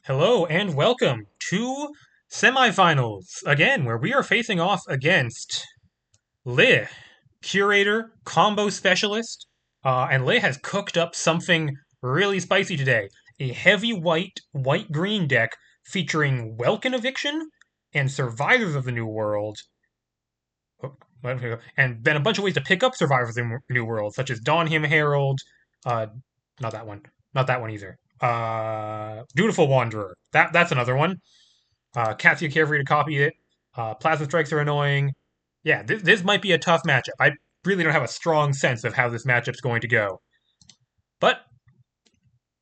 Hello and welcome to Semifinals, again, where we are facing off against Le, Curator, Combo Specialist, and Le has cooked up something really spicy today. A heavy white-green deck featuring Welkin Eviction and Survivors of the New World, and then a bunch of ways to pick up Survivors of the New World, such as Dawnhand Herald, uh, not that one, not that one either. Dutiful Wanderer, that's another one. Cassia Carefree to copy it. Plasma Strikes are annoying. Yeah, this might be a tough matchup. I really don't have a strong sense of how this matchup's going to go. But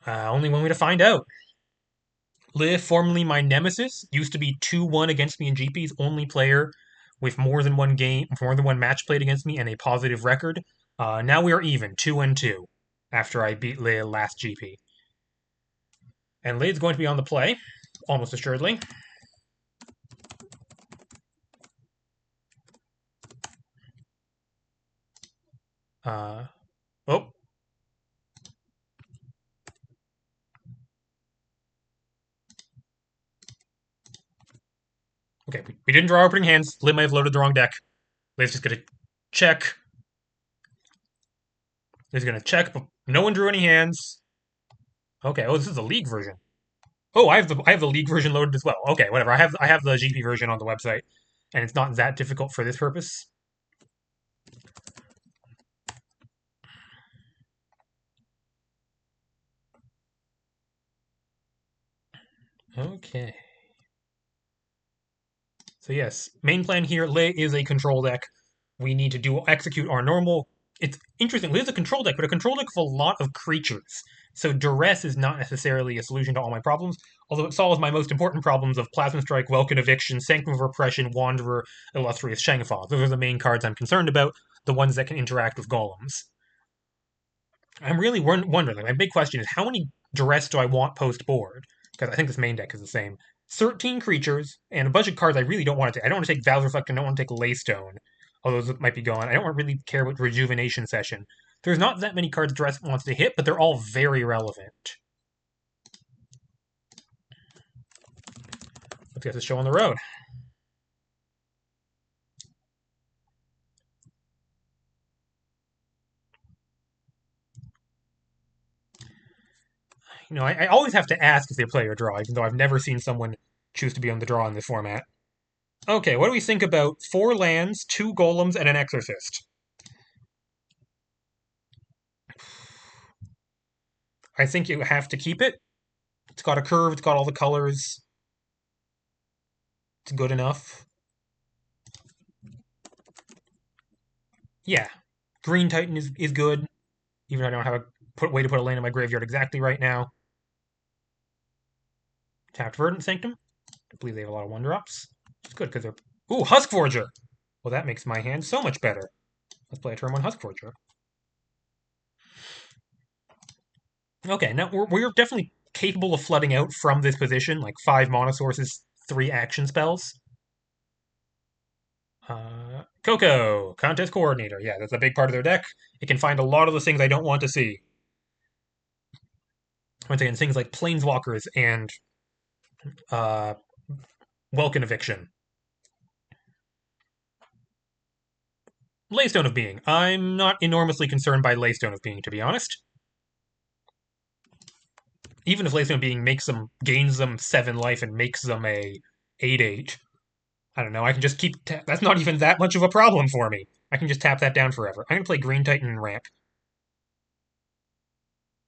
only one way to find out. Liv, formerly my nemesis, used to be 2-1 against me in GP's only player with more than one match played against me and a positive record. Now we are even, 2-2, after I beat Liv last GP. And Liv's going to be on the play, almost assuredly. Oh. Okay, we didn't draw opening hands. Liv might have loaded the wrong deck. Liv's just gonna check. Liv's gonna check, but no one drew any hands. Okay, oh, this is the league version. Oh, I have the league version loaded as well. Okay, whatever. I have the GP version on the website, and it's not that difficult for this purpose. Okay. So yes, main plan here, Lei is a control deck. We need to execute our normal. It's interesting. Lei's a control deck, but a control deck with a lot of creatures. So duress is not necessarily a solution to all my problems, although it solves my most important problems of Plasma Strike, Welkin Eviction, Sanctum of Repression, Wanderer, Illustrious Shangfa. Those are the main cards I'm concerned about, the ones that can interact with golems. I'm really wondering, my big question is how many duress do I want post board? Because I think this main deck is the same. 13 creatures and a bunch of cards I really don't want to take. I don't want to take Val's Reflect, I don't want to take Laystone, although those might be gone. I don't really care about Rejuvenation Session. There's not that many cards Duress wants to hit, but they're all very relevant. Let's get this show on the road. I always have to ask if they play or draw, even though I've never seen someone choose to be on the draw in this format. Okay, what do we think about 4 lands, 2 golems, and an exorcist? I think you have to keep it. It's got a curve, it's got all the colors. It's good enough. Yeah. Green Titan is good, even though I don't have a way to put a land in my graveyard exactly right now. Tapped Verdant Sanctum. I believe they have a lot of 1-drops. It's good because they're... Ooh, Husk Forger! Well, that makes my hand so much better. Let's play a turn 1 Husk Forger. Okay, now we're definitely capable of flooding out from this position, like 5 mana sources, 3 action spells. Coco, Contest Coordinator. Yeah, that's a big part of their deck. It can find a lot of the things I don't want to see. Once again, things like Planeswalkers and Welkin Eviction. Laystone of Being. I'm not enormously concerned by Laystone of Being, to be honest. Even if Laystone of Being gains them 7 life and makes them a 8/8, I don't know, I can just keep... That's not even that much of a problem for me. I can just tap that down forever. I'm going to play Green Titan and ramp.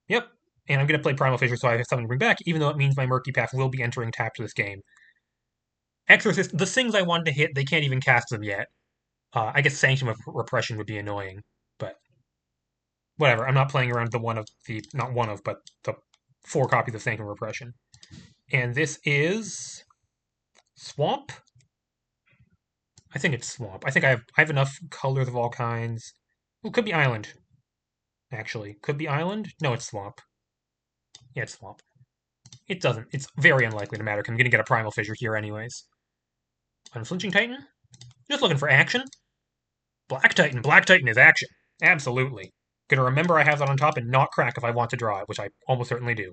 Yep. And I'm going to play Primal Fissure so I have something to bring back, even though it means my Murky Path will be entering tapped this game. Exorcist, the things I wanted to hit, they can't even cast them yet. I guess Sanctum of Repression would be annoying, but whatever. I'm not playing around but the 4 copies of Sanctum of Repression. And this is Swamp? I think it's Swamp. I think I have enough colors of all kinds. Well, could be Island. Actually, could be Island. No, it's Swamp. Yeah, it's Swamp. It doesn't. It's very unlikely to matter. I'm going to get a Primal Fissure here anyways. Unflinching Titan? Just looking for action. Black Titan. Black Titan is action. Absolutely. Gonna remember I have that on top and not crack if I want to draw it, which I almost certainly do.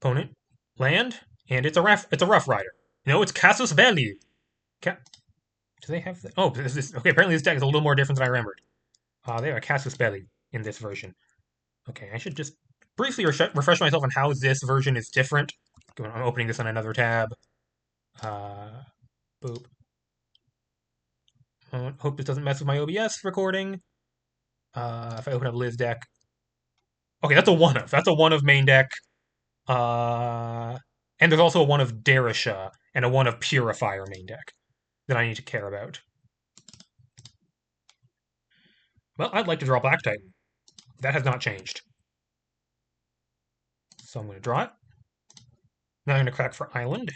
Opponent, land, and it's a Rough Rider. No, it's Casus Belli. Ca- Do they have? Oh, okay. Apparently, this deck is a little more different than I remembered. They have a Casus Belli in this version. Okay, I should just briefly refresh myself on how this version is different. I'm opening this on another tab. Boop. Hope this doesn't mess with my OBS recording. If I open up Liz deck, okay, that's a one of. That's a one of main deck. Uh, and there's also a one of Darisha and a one of Purifier main deck that I need to care about. Well, I'd like to draw Black Titan. That has not changed. So I'm going to draw it. Now I'm going to crack for Island.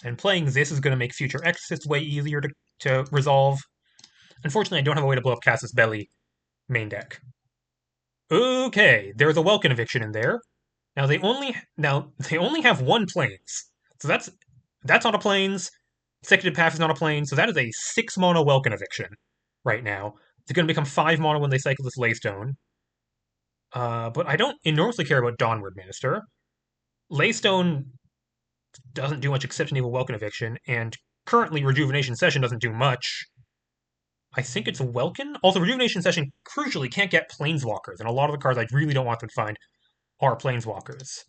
And playing this is going to make future Exorcists way easier to resolve. Unfortunately, I don't have a way to blow up Casus Belli main deck. Okay, there's a Welkin eviction in there. Now they only have one plains, so that's not a plains. Executive Path is not a plains, so that is a 6 mana Welkin eviction right now. It's going to become 5 mana when they cycle this Laystone. But I don't enormously care about Dawnward Minister. Laystone doesn't do much except enable Welkin eviction, and currently Rejuvenation Session doesn't do much. I think it's a Welkin. Also, Rejuvenation Session crucially can't get Planeswalkers, and a lot of the cards I really don't want them to find are Planeswalkers.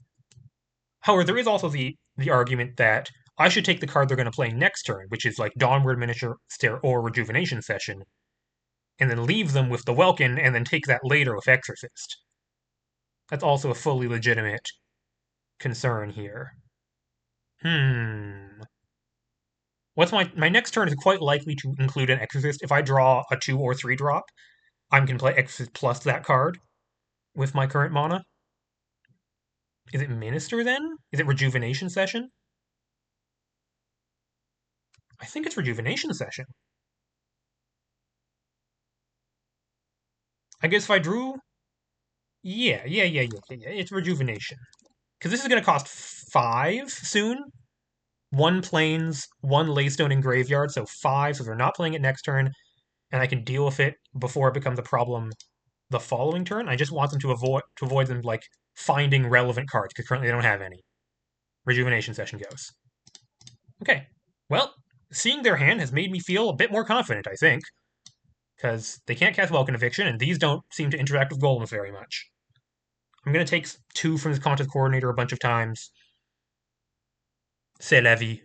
However, there is also the argument that I should take the card they're going to play next turn, which is like Dawnward Minister or Rejuvenation Session, and then leave them with the Welkin, and then take that later with Exorcist. That's also a fully legitimate concern here. What's my next turn is quite likely to include an Exorcist. If I draw a 2 or 3 drop, I can play Exorcist plus that card with my current mana. Is it Minister then? Is it Rejuvenation Session? I think it's Rejuvenation Session. I guess if I drew... Yeah. It's Rejuvenation. Because this is going to cost 5 soon. 1 Plains, 1 Laystone in Graveyard, so 5, so they're not playing it next turn, and I can deal with it before it becomes a problem the following turn. I just want them to avoid them, like, finding relevant cards, because currently they don't have any. Rejuvenation Session goes. Okay. Well, seeing their hand has made me feel a bit more confident, I think. Because they can't cast Welkin Eviction, and these don't seem to interact with golems very much. I'm going to take 2 from this Contest Coordinator a bunch of times. C'est la vie.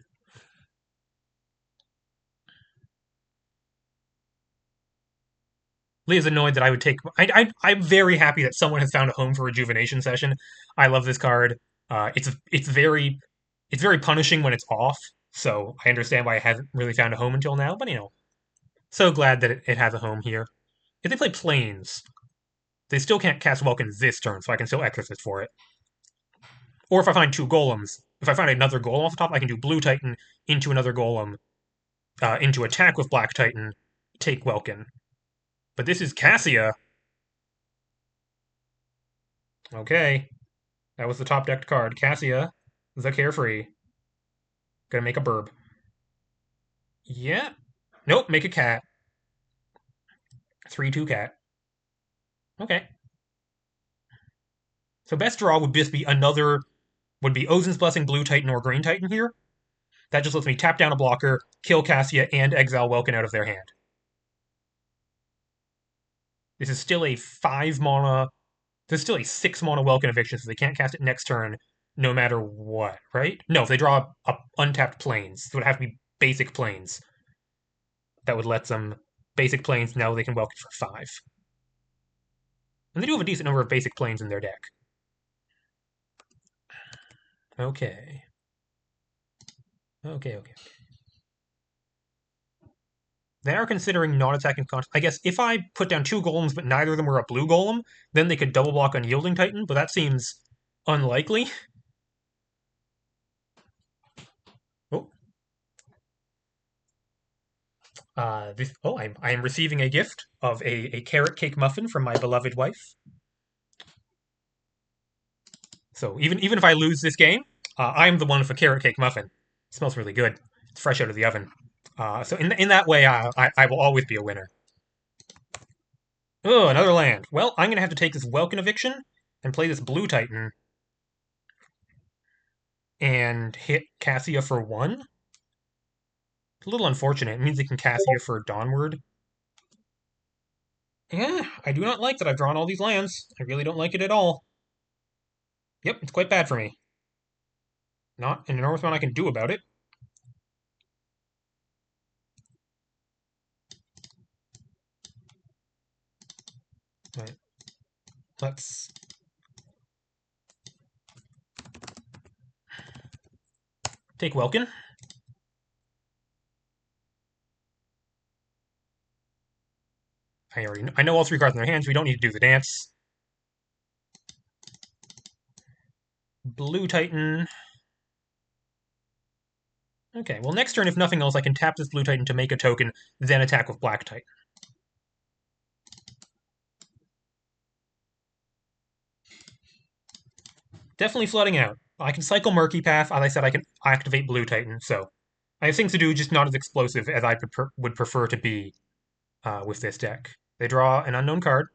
Leah's annoyed that I would take... I'm very happy that someone has found a home for Rejuvenation Session. I love this card. It's very punishing when it's off, so I understand why it hasn't really found a home until now, but, so glad that it has a home here. If they play Plains, they still can't cast Welkin this turn, so I can still Exorcist for it. Or if I find 2 golems, if I find another golem off the top, I can do Blue Titan into another golem, into attack with Black Titan, take Welkin. But this is Cassia. Okay. That was the top decked card. Cassia, the Carefree. Gonna make a burb. Yeah. Nope, make a cat. 3/2 cat. Okay. So best draw would just be would be Ozin's Blessing, Blue Titan, or Green Titan here. That just lets me tap down a blocker, kill Cassia, and exile Welkin out of their hand. This is still a 5 mana. There's still a 6 mana Welkin eviction, so they can't cast it next turn, no matter what, right? No, if they draw a untapped plains, it would have to be basic plains. That would let them basic plains. Now they can Welkin for 5. And they do have a decent number of basic plains in their deck. Okay. They are considering not attacking Contest. I guess if I put down 2 golems, but neither of them were a blue golem, then they could double block Unyielding Titan, but that seems unlikely. Oh. I am receiving a gift of a carrot cake muffin from my beloved wife. So even if I lose this game, I'm the one with a carrot cake muffin. It smells really good. It's fresh out of the oven. So in that way, I will always be a winner. Oh, another land. Well, I'm gonna have to take this Welkin eviction and play this Blue Titan and hit Cassia for 1. A little unfortunate. It means they can Cassia for Dawnward. Yeah, I do not like that I've drawn all these lands. I really don't like it at all. Yep, it's quite bad for me. Not an enormous amount I can do about it. Right. Let's take Welkin. I know all 3 cards in their hands. We don't need to do the dance. Blue Titan. Okay, well, next turn, if nothing else, I can tap this Blue Titan to make a token, then attack with Black Titan. Definitely flooding out. I can cycle Murky Path. As I said, I can activate Blue Titan, so I have things to do, just not as explosive as I would prefer to be with this deck. They draw an unknown card.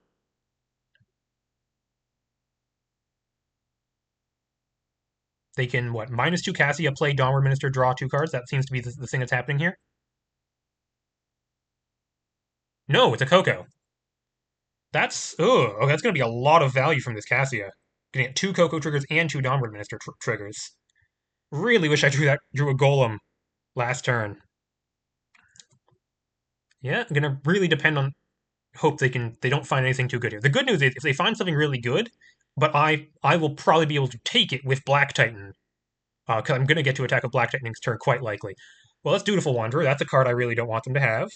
They can, what, -2 Cassia, play Downward Minister, draw 2 cards. That seems to be the thing that's happening here. No, it's a Coco. That's, oh, that's going to be a lot of value from this Cassia. Getting 2 Coco triggers and 2 Downward Minister triggers. Really wish I drew a Golem last turn. Yeah, I'm gonna really depend on hope they don't find anything too good here. The good news is if they find something really good, but I will probably be able to take it with Black Titan, because I'm gonna get to attack a Black Titan next turn quite likely. Well, that's Dutiful Wanderer. That's a card I really don't want them to have.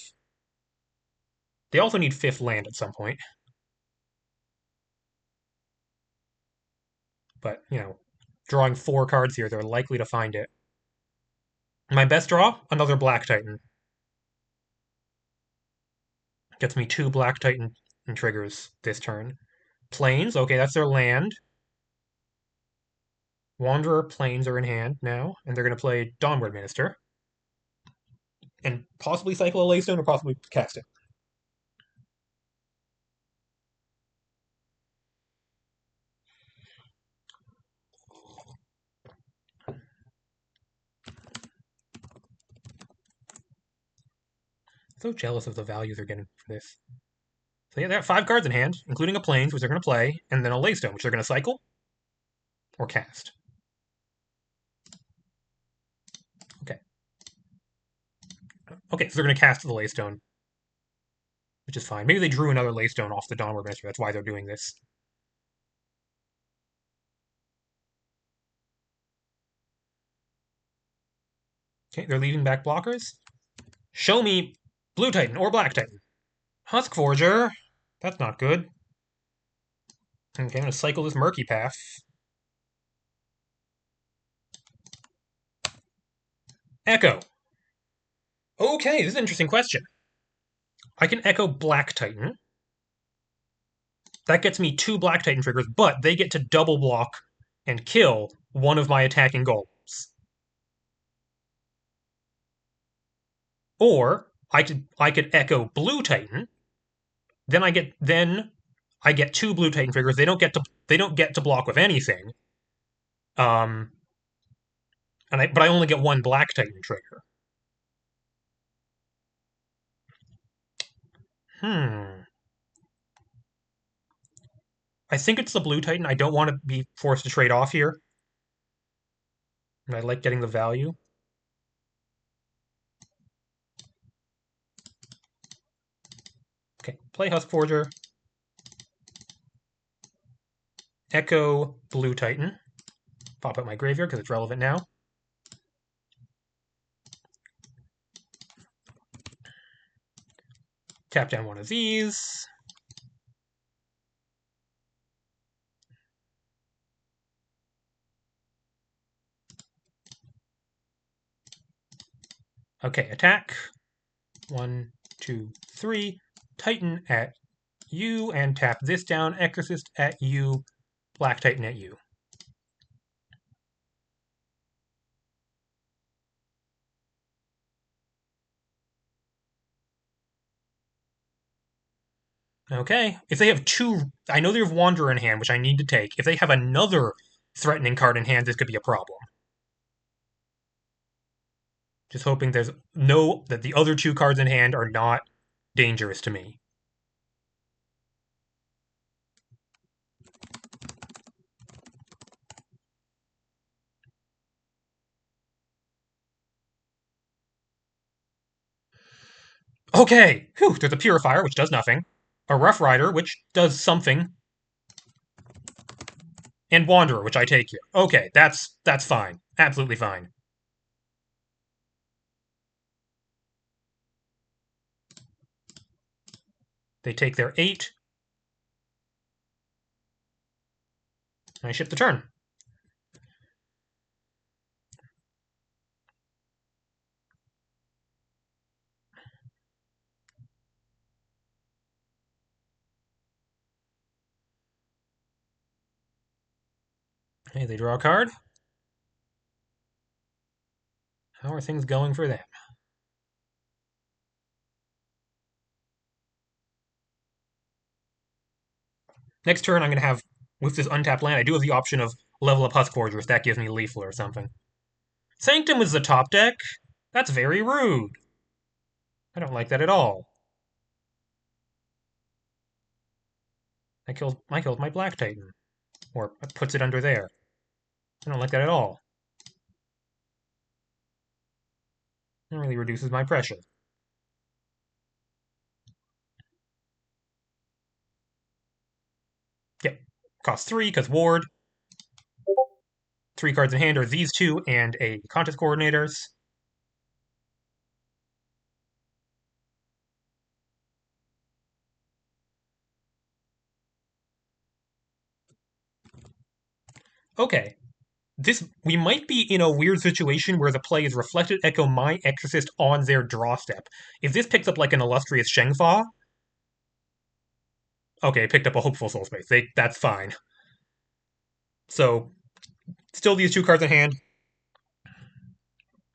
They also need 5th land at some point. But, drawing 4 cards here, they're likely to find it. My best draw, another Black Titan. Gets me 2 Black Titan triggers this turn. Plains, okay, that's their land. Wanderer Plains are in hand now, and they're going to play Dawnward Minister. And possibly cycle a Laystone or possibly cast it. So jealous of the value they're getting for this. So yeah, they have 5 cards in hand, including a Plains, which they're going to play, and then a Laystone, which they're going to cycle or cast. Okay. Okay, so they're going to cast the Laystone, which is fine. Maybe they drew another Laystone off the Dawnward Minister. That's why they're doing this. Okay, they're leaving back blockers. Show me Blue Titan or Black Titan. Husk Forger. That's not good. Okay, I'm going to cycle this Murky Path. Echo. Okay, this is an interesting question. I can Echo Black Titan. That gets me 2 Black Titan triggers, but they get to double block and kill one of my attacking golems. Or I could Echo Blue Titan. Then I get 2 Blue Titan triggers. They don't get to block with anything. Um, but I only get 1 Black Titan trigger. Hmm. I think it's the Blue Titan. I don't want to be forced to trade off here. And I like getting the value. Okay, play Husk Forger. Echo Blue Titan. Pop out my graveyard because it's relevant now. Tap down one of these. Okay, attack. 1, 2, 3. Titan at you, and tap this down. Exorcist at you. Black Titan at you. Okay. If they have two, I know they have Wanderer in hand, which I need to take. If they have another threatening card in hand, this could be a problem. Just hoping that the other two cards in hand are not dangerous to me. Okay. Whew, there's a Purifier, which does nothing. A Rough Rider, which does something. And Wanderer, which I take here. Okay, that's fine. Absolutely fine. They take their 8. I ship the turn. Hey, they draw a card. How are things going for them? Next turn, I'm going to have, with this untapped land, I do have the option of level up Huskforger if that gives me Leafler or something. Sanctum is the top deck? That's very rude. I don't like that at all. I killed my Black Titan. Or puts it under there. I don't like that at all. It really reduces my pressure. Yep. Cost 3, because Ward. 3 cards in hand are these two and a Contest Coordinators. Okay. We might be in a weird situation where the play is Reflected Echo my Exorcist on their draw step. If this picks up like an illustrious Shengfa, okay, picked up a Hopeful Soul Space. That's fine. So still these 2 cards in hand.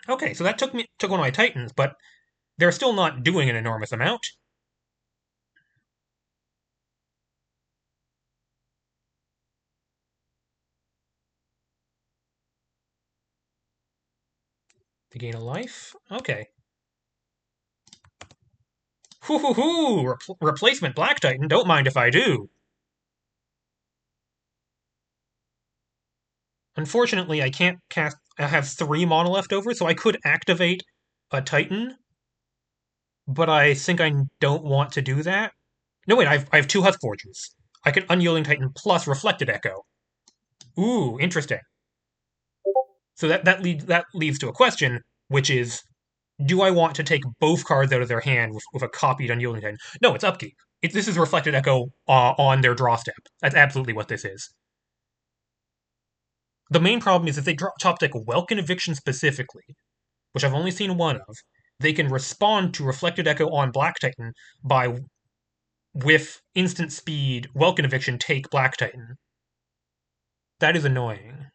Okay, so that took one of my Titans, but they're still not doing an enormous amount. To gain a life? Okay. Hoo hoo hoo! Replacement Black Titan, don't mind if I do. Unfortunately, I can't cast. I have 3 mana left over, so I could activate a Titan, but I think I don't want to do that. No, wait, I have 2 Huskforgers. I could Unyielding Titan plus Reflected Echo. Ooh, interesting. So that leads to a question, which is, do I want to take both cards out of their hand with a copied Unyielding Titan? No, it's upkeep. This is Reflected Echo on their draw step. That's absolutely what this is. The main problem is if they top deck Welkin Eviction specifically, which I've only seen one of, they can respond to Reflected Echo on Black Titan by, with instant speed, Welkin Eviction take Black Titan. That is annoying.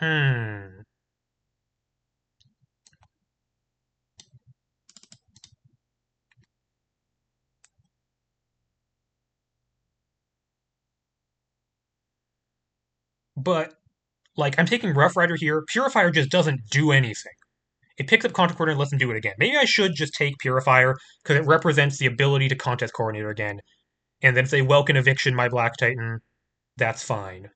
Hmm. But, like, I'm taking Rough Rider here. Purifier just doesn't do anything. It picks up Contest Coordinator and lets them do it again. Maybe I should just take Purifier, because it represents the ability to Contest Coordinator again. And then if they Welkin Eviction my Black Titan, that's fine.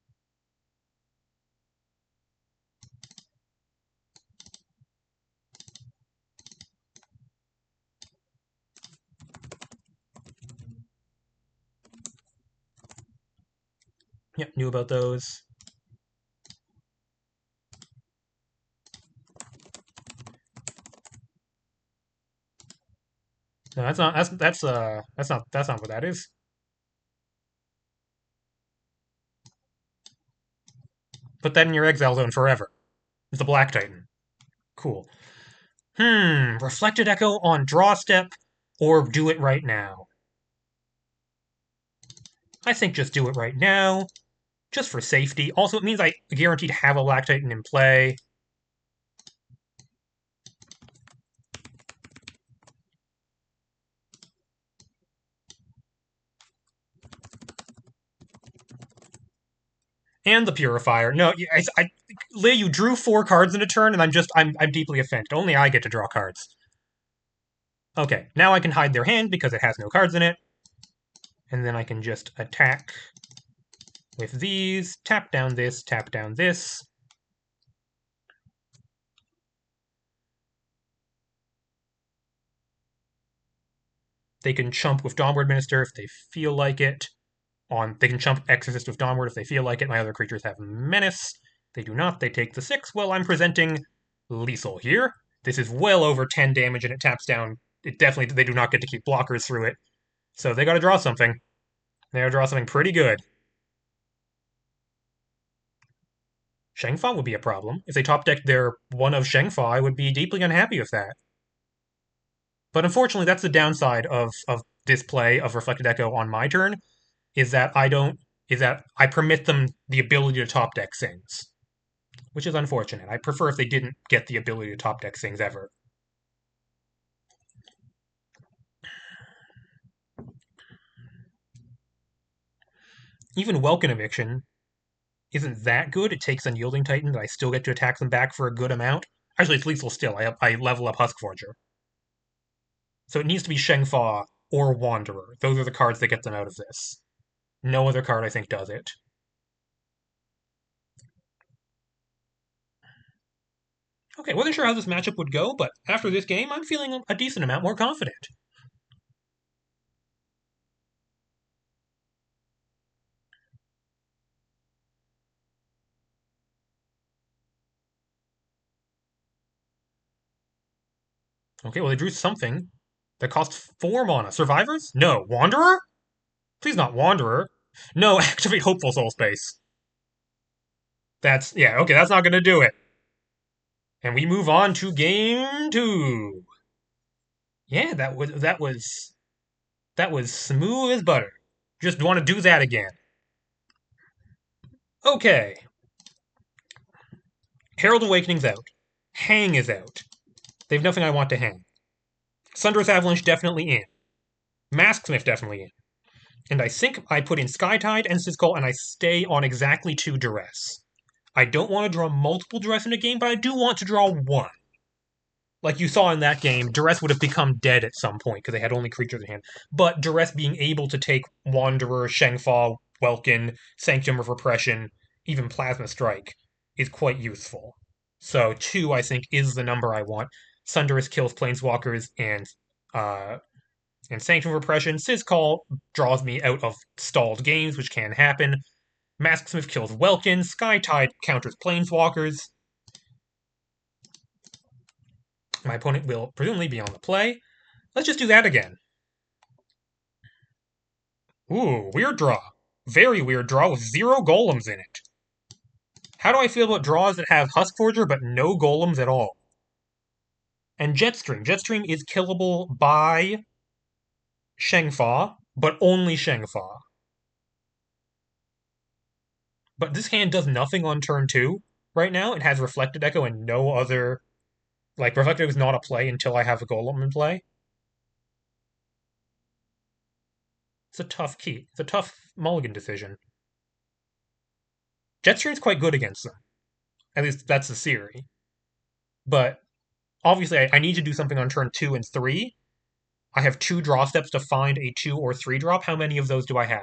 Yep, knew about those. No, that's not what that is. Put that in your exile zone forever. It's a Black Titan. Cool. Reflected Echo on draw step, or do it right now. I think just do it right now, just for safety. Also, it means I guarantee to have a Black Titan in play. And the Purifier. No, Leigh, you drew 4 cards in a turn, and I'm deeply offended. Only I get to draw cards. Okay, now I can hide their hand because it has no cards in it. And then I can just attack with these, tap down this, tap down this. They can chump with Dawnward Minister if they feel like it. They can chump Exorcist with Dawnward if they feel like it. My other creatures have Menace. They do not. They take the 6. Well, I'm presenting Lethal here. This is well over 10 damage, and it taps down. They do not get to keep blockers through it. So they got to draw something. They got to draw something pretty good. Shengfa would be a problem. If they top decked their one of Shengfa, I would be deeply unhappy with that. But unfortunately, that's the downside of this play of Reflected Echo on my turn, is that I permit them the ability to top deck things, which is unfortunate. I prefer if they didn't get the ability to top deck things ever. Even Welkin Eviction isn't that good. It takes Unyielding Titan, but I still get to attack them back for a good amount. Actually, it's lethal still. I level up Huskforger. So it needs to be Shengfa or Wanderer. Those are the cards that get them out of this. No other card, I think, does it. Okay, wasn't sure how this matchup would go, but after this game, I'm feeling a decent amount more confident. Okay, well, they drew something that costs 4 mana. Survivors? No. Wanderer? Please not Wanderer. No, activate Hopeful Soul Space. Okay, that's not gonna do it. And we move on to game 2. Yeah, that was smooth as butter. Just want to do that again. Okay. Herald Awakening's out. Hang is out. They have nothing I want to hang. Thunderous Avalanche definitely in. Masksmith definitely in. And I think I put in Skytide and Siscol, and I stay on exactly 2 Duress. I don't want to draw multiple Duress in a game, but I do want to draw 1. Like you saw in that game, Duress would have become dead at some point because they had only creatures in hand. But Duress being able to take Wanderer, Shengfa, Welkin, Sanctum of Repression, even Plasma Strike is quite useful. So 2, I think, is the number I want. Thunderous kills Planeswalkers and Sanctum of Repression. Siscall draws me out of stalled games, which can happen. Masksmith kills Welkin. Skytide counters Planeswalkers. My opponent will presumably be on the play. Let's just do that again. Ooh, weird draw. Very weird draw with 0 golems in it. How do I feel about draws that have Huskforger but no golems at all? And Jetstream. Jetstream is killable by Shengfa, but only Shengfa. But this hand does nothing on turn 2 right now. It has Reflected Echo and no other... Like, Reflected Echo is not a play until I have a golem in play. It's a tough key. It's a tough mulligan decision. Jetstream's quite good against them. At least that's the theory. But obviously, I need to do something on turn 2 and 3. I have 2 draw steps to find a 2 or 3 drop. How many of those do I have?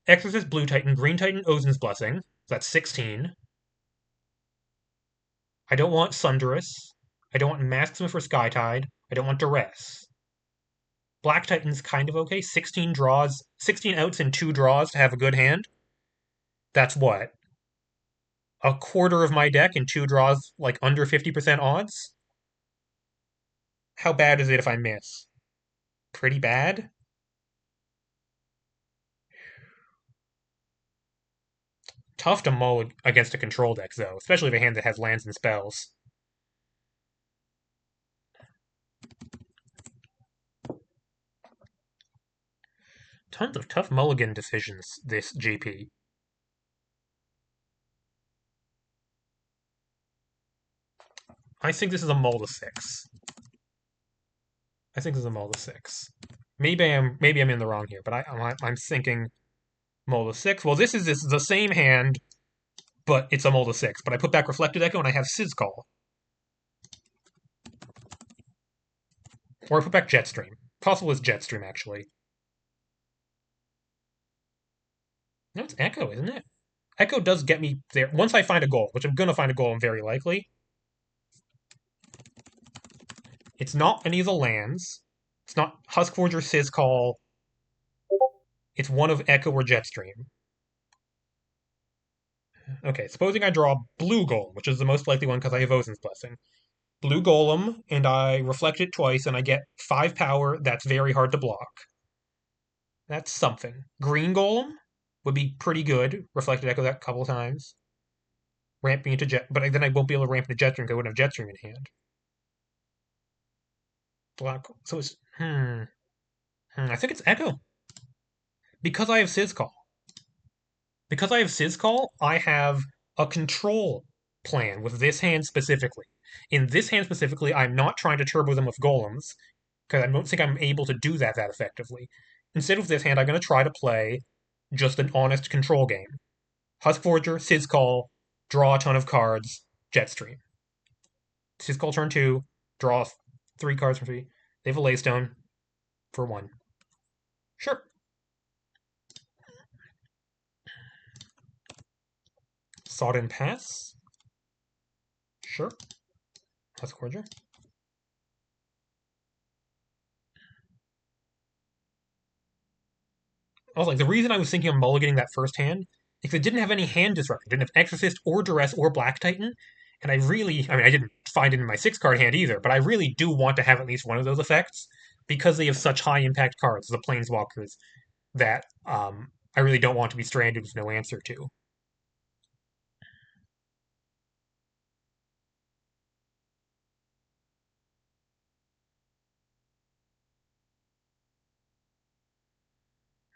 Exorcist, Blue Titan, Green Titan, Ozin's Blessing. That's 16. I don't want Thunderous. I don't want Masksmith or Skytide. I don't want Duress. Black Titan's kind of okay. 16 draws, 16 outs and 2 draws to have a good hand. That's what? A quarter of my deck and 2 draws, like under 50% odds? How bad is it if I miss? Pretty bad? Tough to mull against a control deck, though, especially if a hand that has lands and spells. Tons of tough mulligan decisions this GP. I think this is a mull to 6. I think this is a mull to 6. Maybe I'm in the wrong here, but I'm thinking Mold of 6. Well, this is the same hand, but it's a Mold of 6. But I put back Reflected Echo and I have Sizcall. Or I put back Jetstream. Possible is Jetstream, actually. No, it's Echo, isn't it? Echo does get me there. Once I find a goal, which I'm going to find a goal, I'm very likely. It's not any of the lands. It's not Huskforge or Sizcall. It's one of Echo or Jetstream. Okay, supposing I draw Blue Golem, which is the most likely one because I have Ozin's Blessing. Blue Golem, and I reflect it twice, and I get 5 power. That's very hard to block. That's something. Green Golem would be pretty good. Reflected Echo that a couple of times. Ramp me into Jet, but then I won't be able to ramp into Jetstream because I wouldn't have Jetstream in hand. Black, so it's I think it's Echo because I have Sizcall. Because I have Sizcall, I have a control plan with this hand specifically. In this hand specifically, I'm not trying to turbo them with golems, because I don't think I'm able to do that effectively. Instead of this hand, I'm going to try to play just an honest control game. Huskforger, Sizcall, draw a ton of cards, Jetstream. Sizcall turn 2, draw 3 cards from 3. They have a Laystone for 1. Sure. Sodden Pass. Sure. Huskforger. Also, like, the reason I was thinking of mulliganing that first hand is it didn't have any hand disruption. It didn't have Exorcist or Duress or Black Titan. And I mean, I didn't find it in my 6-card hand either, but I really do want to have at least one of those effects because they have such high impact cards, the Planeswalkers, that I really don't want to be stranded with no answer to.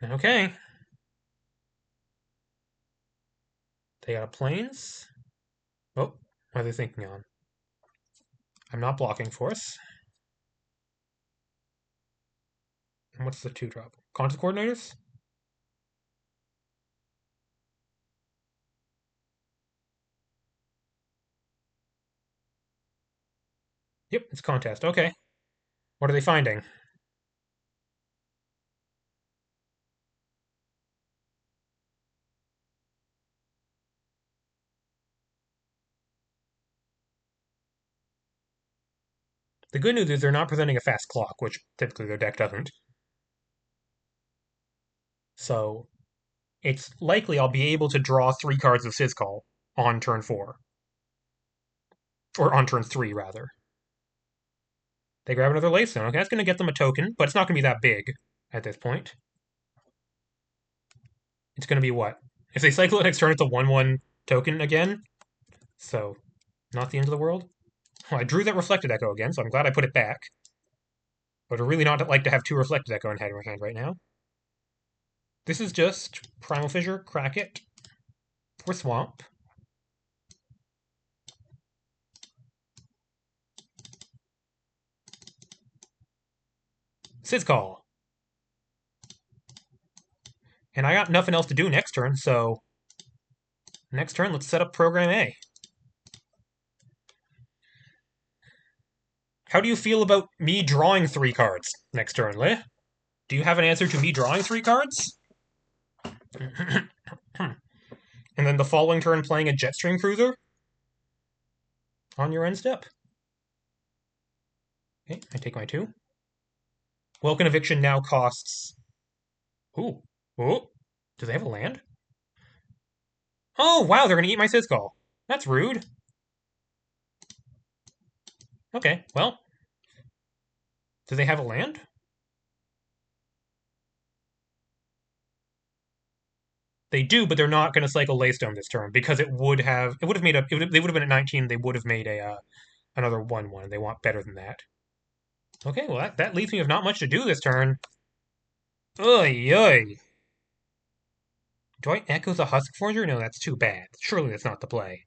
Okay. They got a Plains. Oh, what are they thinking on? I'm not blocking Force. And what's the 2-drop? Content Coordinators? Yep, it's Contest. Okay. What are they finding? The good news is they're not presenting a fast clock, which typically their deck doesn't. So it's likely I'll be able to draw 3 cards of Sizcall on turn 4. Or on turn 3, rather. They grab another Laystone. Okay, that's going to get them a token, but it's not going to be that big at this point. It's going to be what? If they cycle it next turn, it's a 1/1 token again. So, not the end of the world. Well, I drew that Reflected Echo again, so I'm glad I put it back. But I'd really not like to have 2 Reflected Echo in hand right now. This is just Primal Fissure, crack it for Swamp. Sizcall. And I got nothing else to do next turn, so next turn, let's set up Program A. How do you feel about me drawing 3 cards next turn, Leh? Do you have an answer to me drawing 3 cards? And then the following turn playing a Jetstream Cruiser on your end step. Okay, I take my 2. Welkin Eviction now costs... Ooh. Ooh. Do they have a land? Oh, wow, they're going to eat my Sizcall. That's rude. Okay, well. Do they have a land? They do, but they're not going to cycle Laystone this turn because it would have made a they would have been at 19. They would have made a another 1/1. They want better than that. Okay, well that leaves me with not much to do this turn. Oy oy. Do I echo the Huskforger? No, that's too bad. Surely that's not the play.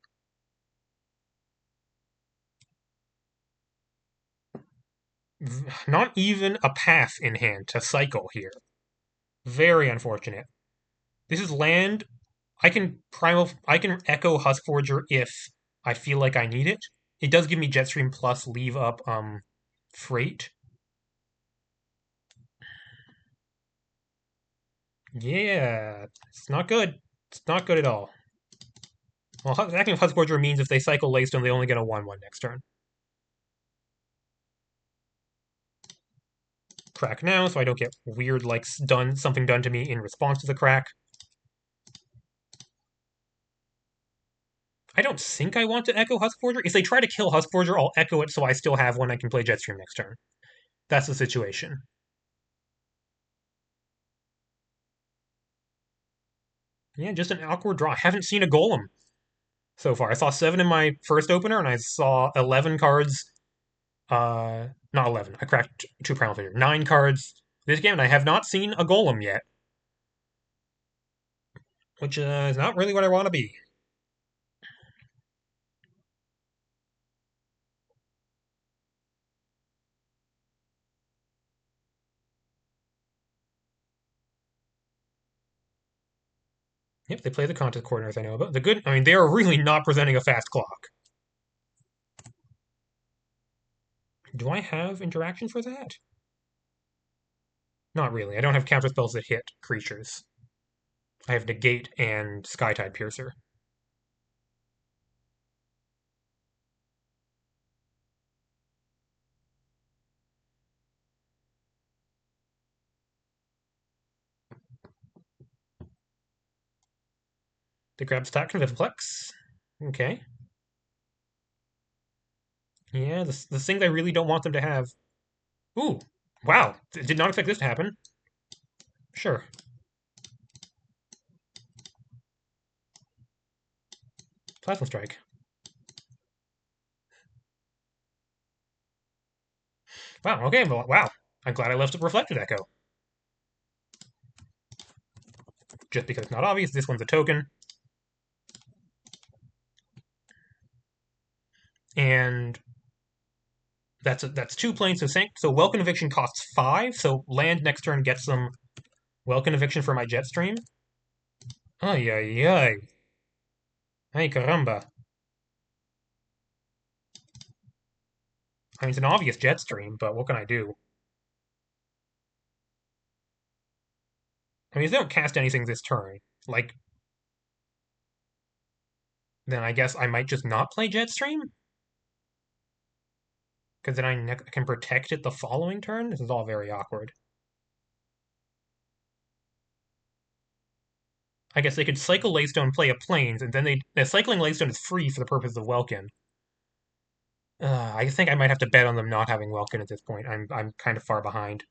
Not even a path in hand to cycle here. Very unfortunate. This is land. I can Echo Huskforger if I feel like I need it. It does give me Jetstream plus leave up freight. Yeah, it's not good. It's not good at all. Well, acting Huskforger means if they cycle Laystone, they only get a 1/1 next turn. Crack now, so I don't get weird like something done to me in response to the crack. I don't think I want to Echo Huskforger. If they try to kill Huskforger, I'll Echo it so I still have one I can play Jetstream next turn. That's the situation. Yeah, just an awkward draw. I haven't seen a Golem so far. I saw 7 in my first opener, and I saw 11 cards. Not 11. I cracked 2 Primal Figure. 9 cards this game, and I have not seen a Golem yet. Which is not really what I want to be. Yep, they play the contest coordinators I know about. I mean, they are really not presenting a fast clock. Do I have interaction for that? Not really. I don't have counter spells that hit creatures. I have Negate and Skytide Piercer. They grab Stack Conviviflex. Okay. Yeah, the things I really don't want them to have. Ooh, wow. Did not expect this to happen. Sure. Plasma Strike. Wow, okay, well, wow. I'm glad I left a Reflected Echo. Just because it's not obvious, this one's a token. And that's 2 planes, so Welkin Eviction costs 5, so land next turn gets some Welkin Eviction for my Jetstream. Ay, ay, ay. Ay, caramba. I mean, it's an obvious Jetstream, but what can I do? I mean, if they don't cast anything this turn, like, then I guess I might just not play Jetstream? Because then I can protect it the following turn? This is all very awkward. I guess they could cycle Laystone, play a Plains, and then cycling Laystone is free for the purpose of Welkin. I think I might have to bet on them not having Welkin at this point. I'm kind of far behind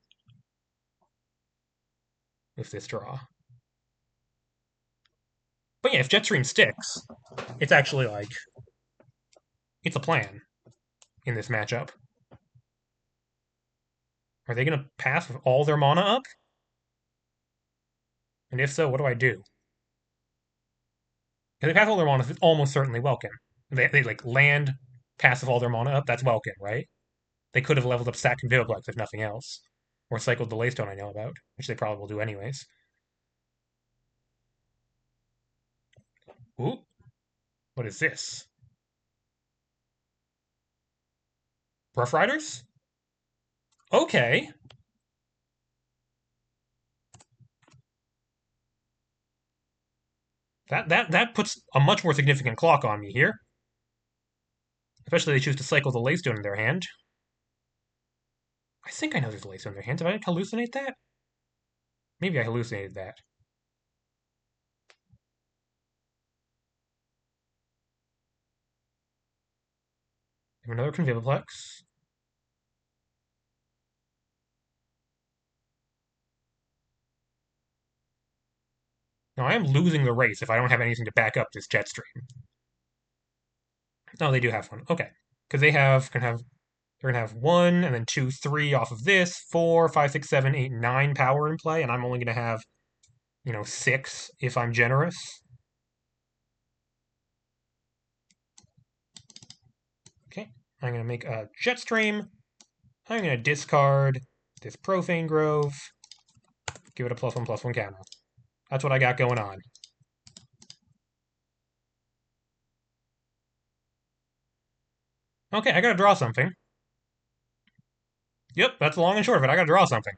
with this draw. But yeah, if Jetstream sticks, it's actually like it's a plan in this matchup. Are they gonna pass with all their mana up? And if so, what do I do? If they pass all their mana, it's almost certainly Welkin. They like land, pass with all their mana up. That's Welkin, right? They could have leveled up Stack and Viviplex if nothing else, or cycled the Laystone I know about, which they probably will do anyways. Ooh, what is this? Rough Riders? Okay. That puts a much more significant clock on me here. Especially they choose to cycle the Laystone in their hand. I think I know there's a Laystone in their hand. Did I hallucinate that? Maybe I hallucinated that. I have another Conviviplex. Now I am losing the race if I don't have anything to back up this Jetstream. No, they do have one. Okay, because they're gonna have 1 and then 2, 3 off of this, 4, 5, 6, 7, 8, 9 power in play, and I'm only gonna have 6 if I'm generous. Okay, I'm gonna make a Jetstream. I'm gonna discard this Profane Grove. Give it a +1/+1 counter. That's what I got going on. Okay, I gotta draw something. Yep, that's the long and short of it. I gotta draw something.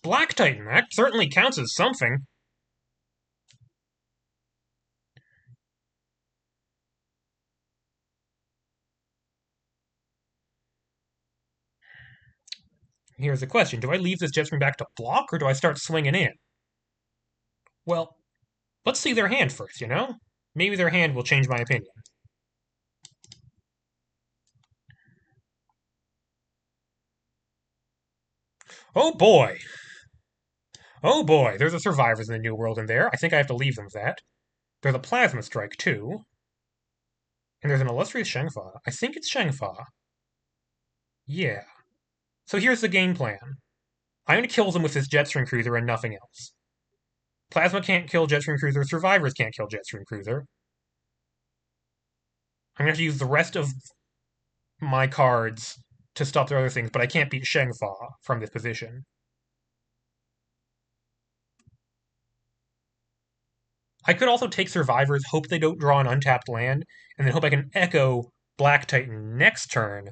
Black Titan, that certainly counts as something. Here's the question. Do I leave this Jetstream back to block, or do I start swinging in? Well, let's see their hand first, you know? Maybe their hand will change my opinion. Oh boy! Oh boy, there's a Survivors in the New World in there. I think I have to leave them with that. There's a Plasma Strike, too. And there's an Illustrious Shengfa. I think it's Shengfa. Yeah. So here's the game plan. I'm going to kill them with this Jetstream Cruiser and nothing else. Plasma can't kill Jetstream Cruiser. Survivors can't kill Jetstream Cruiser. I'm going to have to use the rest of my cards to stop their other things, but I can't beat Shengfa from this position. I could also take Survivors, hope they don't draw an untapped land, and then hope I can echo Black Titan next turn.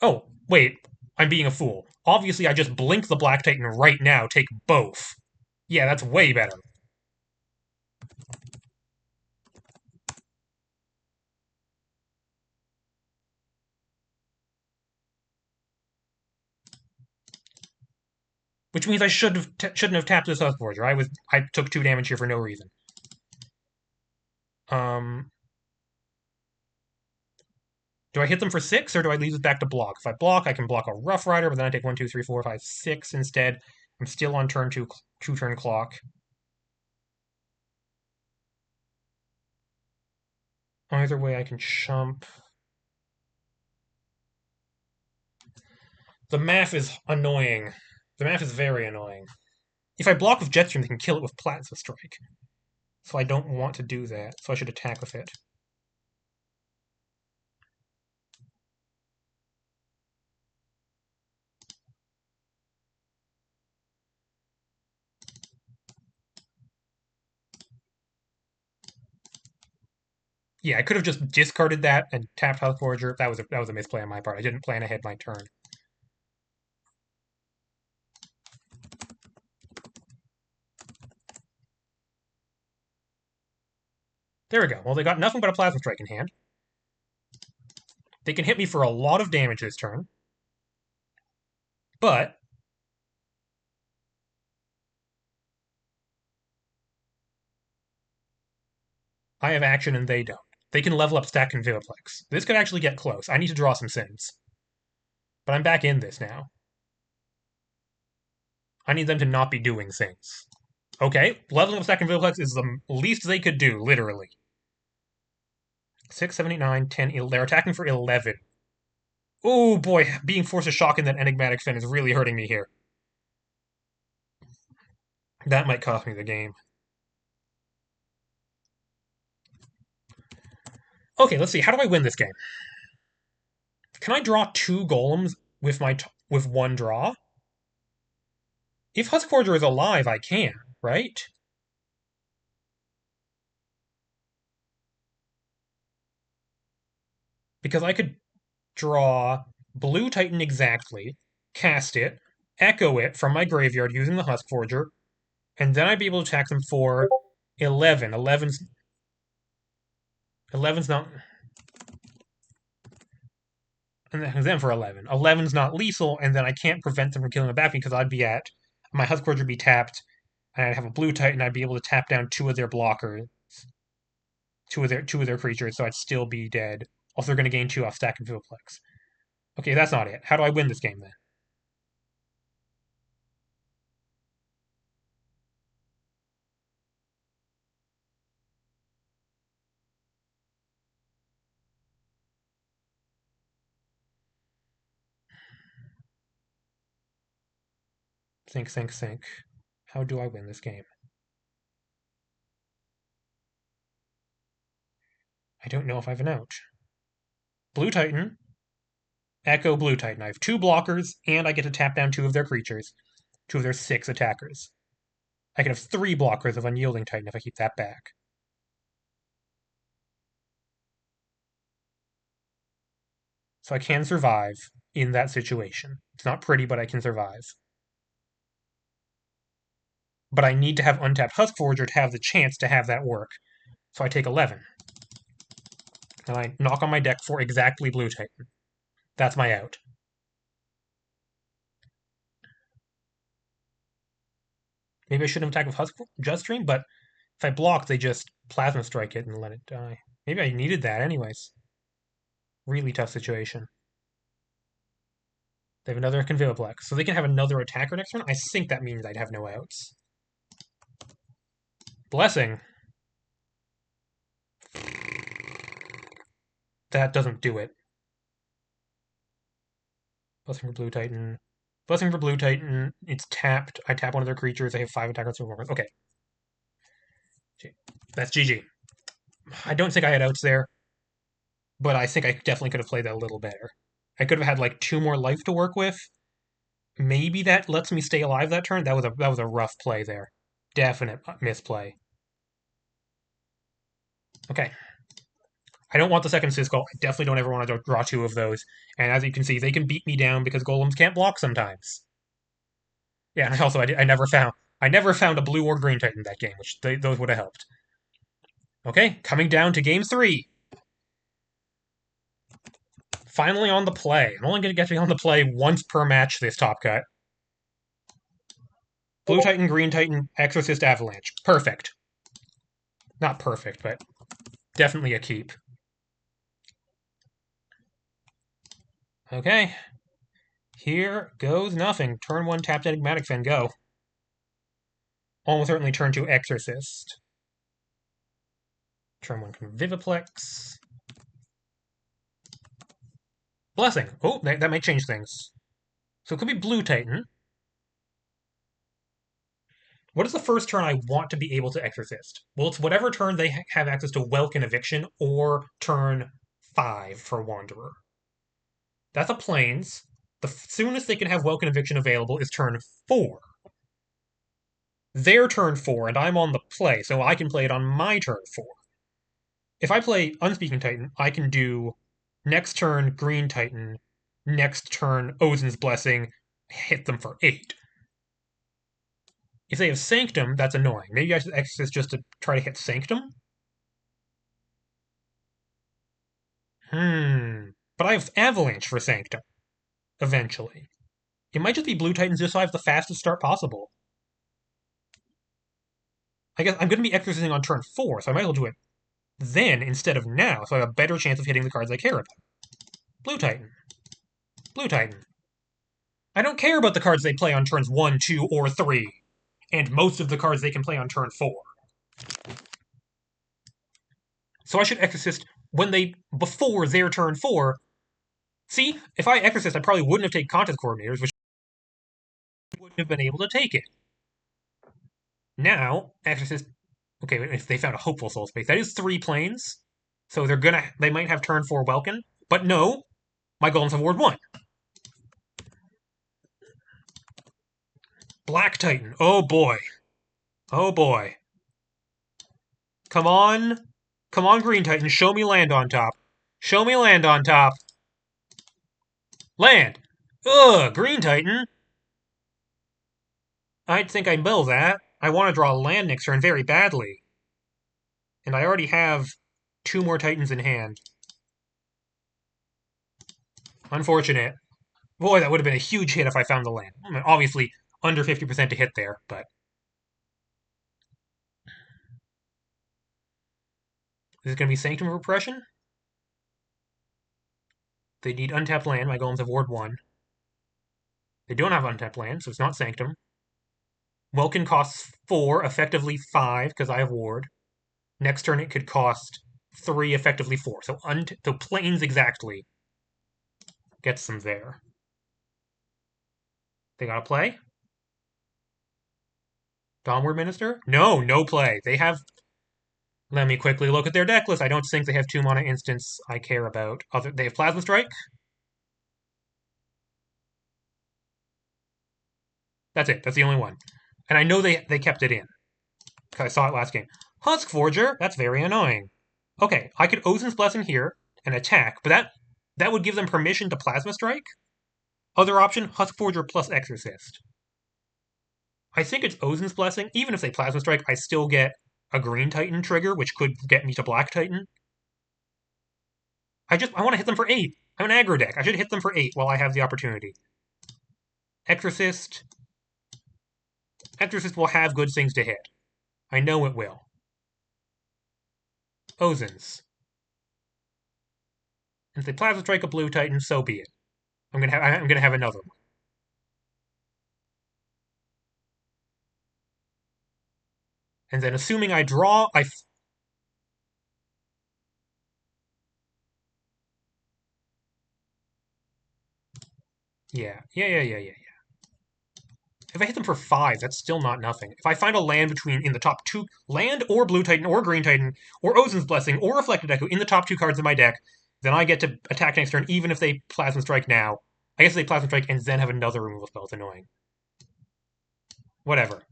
Oh, wait, I'm being a fool. Obviously, I just blink the Black Titan right now, take both. Yeah, that's way better. Which means I shouldn't have tapped this Huskforger. I took 2 damage here for no reason. Um, do I hit them for 6, or do I leave this back to block? If I block, I can block a Rough Rider, but then I take 1, 2, 3, 4, 5, 6 instead. I'm still on turn 2 turn clock. Either way, I can chump. The math is annoying. The math is very annoying. If I block with Jetstream, they can kill it with Plasma Strike. So I don't want to do that, so I should attack with it. Yeah, I could have just discarded that and tapped House Forger. That was a misplay on my part. I didn't plan ahead my turn. There we go. Well, they got nothing but a Plasma Strike in hand. They can hit me for a lot of damage this turn. But I have action and they don't. They can level up Stack and Viviplex. This could actually get close. I need to draw some Sins. But I'm back in this now. I need them to not be doing things. Okay, leveling up Stack and Viviplex is the least they could do, literally. 6, 7, 8, 9, 10, 11. They're attacking for 11. Oh boy, being forced to shock in that enigmatic fin is really hurting me here. That might cost me the game. Okay, let's see. How do I win this game? Can I draw 2 golems with with 1 draw? If Huskforger is alive, I can, right? Because I could draw Blue Titan exactly, cast it, echo it from my graveyard using the Huskforger, and then I'd be able to attack them for 11. 11's not. And then for 11. 11's not lethal, and then I can't prevent them from killing the back because I'd be at. My Huskforger would be tapped, and I'd have a Blue Titan, I'd be able to tap down 2 of their blockers, 2 of their creatures, so I'd still be dead. Also, they're going to gain 2 off Stack and Viviplex. Okay, that's not it. How do I win this game then? Think, think, think. How do I win this game? I don't know if I have an out. Blue Titan, Echo Blue Titan. I have 2 blockers, and I get to tap down 2 of their creatures, 2 of their 6 attackers. I can have 3 blockers of Unyielding Titan if I keep that back. So I can survive in that situation. It's not pretty, but I can survive. But I need to have untapped Husk Forger to have the chance to have that work. So I take 11. And I knock on my deck for exactly Blue Titan. That's my out. Maybe I shouldn't attack with Husk Jetstream, but if I block, they just Plasma Strike it and let it die. Maybe I needed that anyways. Really tough situation. They have another Conviviplex, so they can have another attacker next turn. I think that means I'd have no outs. Blessing. That doesn't do it. Blessing for Blue Titan. Blessing for Blue Titan. It's tapped. I tap one of their creatures. I have 5 attack on performance. Okay. That's GG. I don't think I had outs there, but I think I definitely could have played that a little better. I could have had like 2 more life to work with. Maybe that lets me stay alive that turn. That was a rough play there. Definite misplay. Okay. I don't want the second Siskel. I definitely don't ever want to draw 2 of those. And as you can see, they can beat me down because golems can't block sometimes. Yeah, and also I never found a blue or green Titan in that game, which those would have helped. Okay, coming down to game 3. Finally on the play. I'm only going to get to be on the play once per match this top cut. Blue Titan, Green Titan, Exorcist, Avalanche. Perfect. Not perfect, but definitely a keep. Okay. Here goes nothing. Turn 1 tapped Enigmatic Fan, go. Almost certainly turn 2 Exorcist. Turn 1 Viviplex. Blessing. Oh, that might change things. So it could be Blue Titan. What is the first turn I want to be able to Exorcist? Well, it's whatever turn they have access to Welkin Eviction or turn 5 for Wanderer. That's a Plains. The soonest they can have Welkin Eviction available is turn 4. Their turn 4, and I'm on the play, so I can play it on my turn 4. If I play Unspeaking Titan, I can do next turn Green Titan, next turn Ozin's Blessing, hit them for 8. If they have Sanctum, that's annoying. Maybe I should Exorcist just to try to hit Sanctum? But I have Avalanche for Sanctum, eventually. It might just be Blue Titans just so I have the fastest start possible. I guess I'm going to be Exorcising on turn 4, so I might as well do it then instead of now, so I have a better chance of hitting the cards I care about. Blue Titan. Blue Titan. I don't care about the cards they play on turns 1, 2, or 3, and most of the cards they can play on turn 4. So I should Exorcist before their turn 4. See, if I Exorcist, I probably wouldn't have taken Contest Coordinators, which wouldn't have been able to take it. Now, Exorcist, okay, if they found a Hopeful Soul Space, that is 3 planes, so they might have turn 4 Welkin, but no, my golems have Ward 1. Black Titan, oh boy. Oh boy. Come on. Come on, Green Titan, show me land on top. Show me land on top. Land! Ugh, Green Titan. I think I mill that. I want to draw a land next turn very badly. And I already have 2 more Titans in hand. Unfortunate. Boy, that would have been a huge hit if I found the land. I mean, obviously, under 50% to hit there, but... Is it going to be Sanctum of Repression? They need untapped land. My golems have Ward 1. They don't have untapped land, so it's not Sanctum. Welkin costs 4, effectively 5, because I have Ward. Next turn it could cost 3, effectively 4. So planes exactly gets them there. They got to play? Dawnward Minister? No play. They have... Let me quickly look at their deck list. I don't think they have 2-mana instants I care about. They have Plasma Strike? That's it. That's the only one. And I know they kept it in, because I saw it last game. Husk Forger? That's very annoying. Okay, I could Ozin's Blessing here and attack, but that would give them permission to Plasma Strike? Other option, Husk Forger plus Exorcist. I think it's Ozin's Blessing. Even if they Plasma Strike, I still get a Green Titan trigger, which could get me to Black Titan. I want to hit them for 8. I'm an aggro deck. I should hit them for 8 while I have the opportunity. Exorcist. Exorcist will have good things to hit. I know it will. Ozin's. And if they Plasma Strike a Blue Titan, so be it. I'm gonna have another one. And then assuming I draw, yeah. If I hit them for 5, that's still not nothing. If I find a land in the top 2, land or Blue Titan or Green Titan or Ozin's Blessing or Reflected Echo in the top 2 cards of my deck, then I get to attack next turn even if they Plasma Strike now. I guess they Plasma Strike and then have another removal spell. It's annoying. Whatever.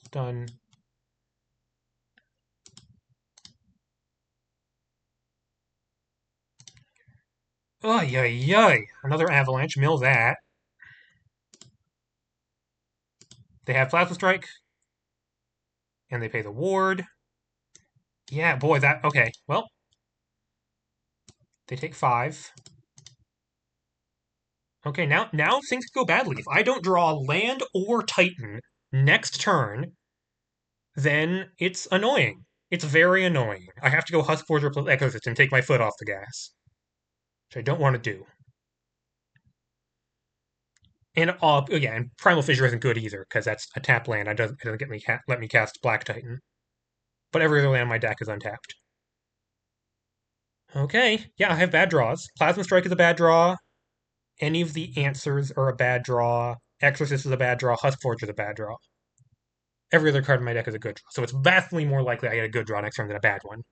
Done. Ay. Another Avalanche. Mill that. They have Plasma Strike. And they pay the ward. Yeah, boy, that... Okay, well. They take 5. Okay, now things could go badly. If I don't draw land or Titan next turn, then it's annoying. It's very annoying. I have to go Husk Forger plus Exorcist and take my foot off the gas, which I don't want to do. And yeah, and Primal Fissure isn't good either because that's a tap land. It doesn't let me cast Black Titan. But every other land in my deck is untapped. Okay, yeah, I have bad draws. Plasma Strike is a bad draw. Any of the answers are a bad draw. Exorcist is a bad draw. Husk Forger is a bad draw. Every other card in my deck is a good draw. So it's vastly more likely I get a good draw next turn than a bad one.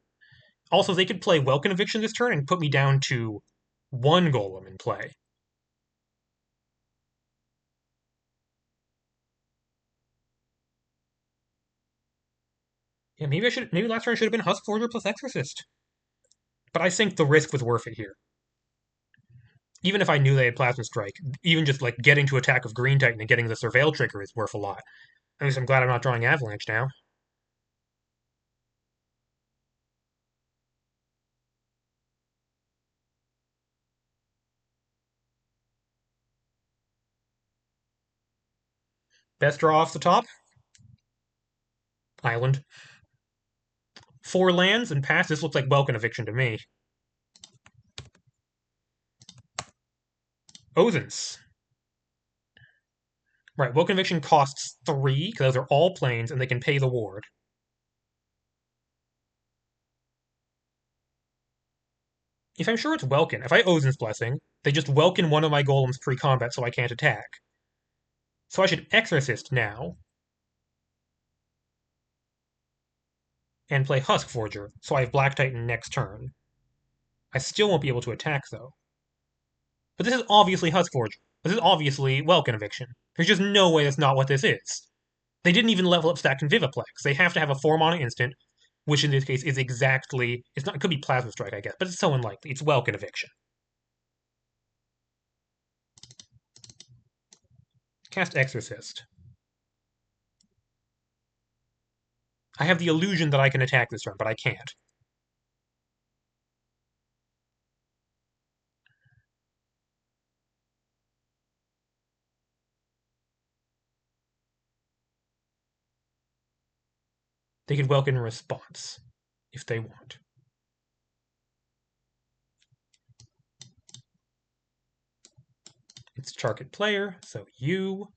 Also, they could play Welkin Eviction this turn and put me down to 1 Golem in play. Yeah, maybe last turn I should have been Husk Forger plus Exorcist. But I think the risk was worth it here. Even if I knew they had Plasma Strike, even just like getting to attack of Green Titan and getting the Surveil trigger is worth a lot. At least I'm glad I'm not drawing Avalanche now. Best draw off the top? Island. 4 lands and pass. This looks like Welkin Eviction to me. Ozin's. Right, Welkin Eviction costs 3, because those are all planes, and they can pay the ward. If I'm sure it's Welkin, if I Ozin's Blessing, they just Welkin one of my golems pre-combat so I can't attack. So I should Exorcist now. And play Husk Forger, so I have Black Titan next turn. I still won't be able to attack, though. But this is obviously Husk Forger. This is obviously Welkin Eviction. There's just no way that's not what this is. They didn't even level up Stack and Viviplex. They have to have a 4-mana instant, which in this case is exactly... It's not. It could be Plasma Strike, I guess, but it's so unlikely. It's Welkin Eviction. Cast Exorcist. I have the illusion that I can attack this turn, but I can't. They could Welkin Response, if they want. It's target player, so you...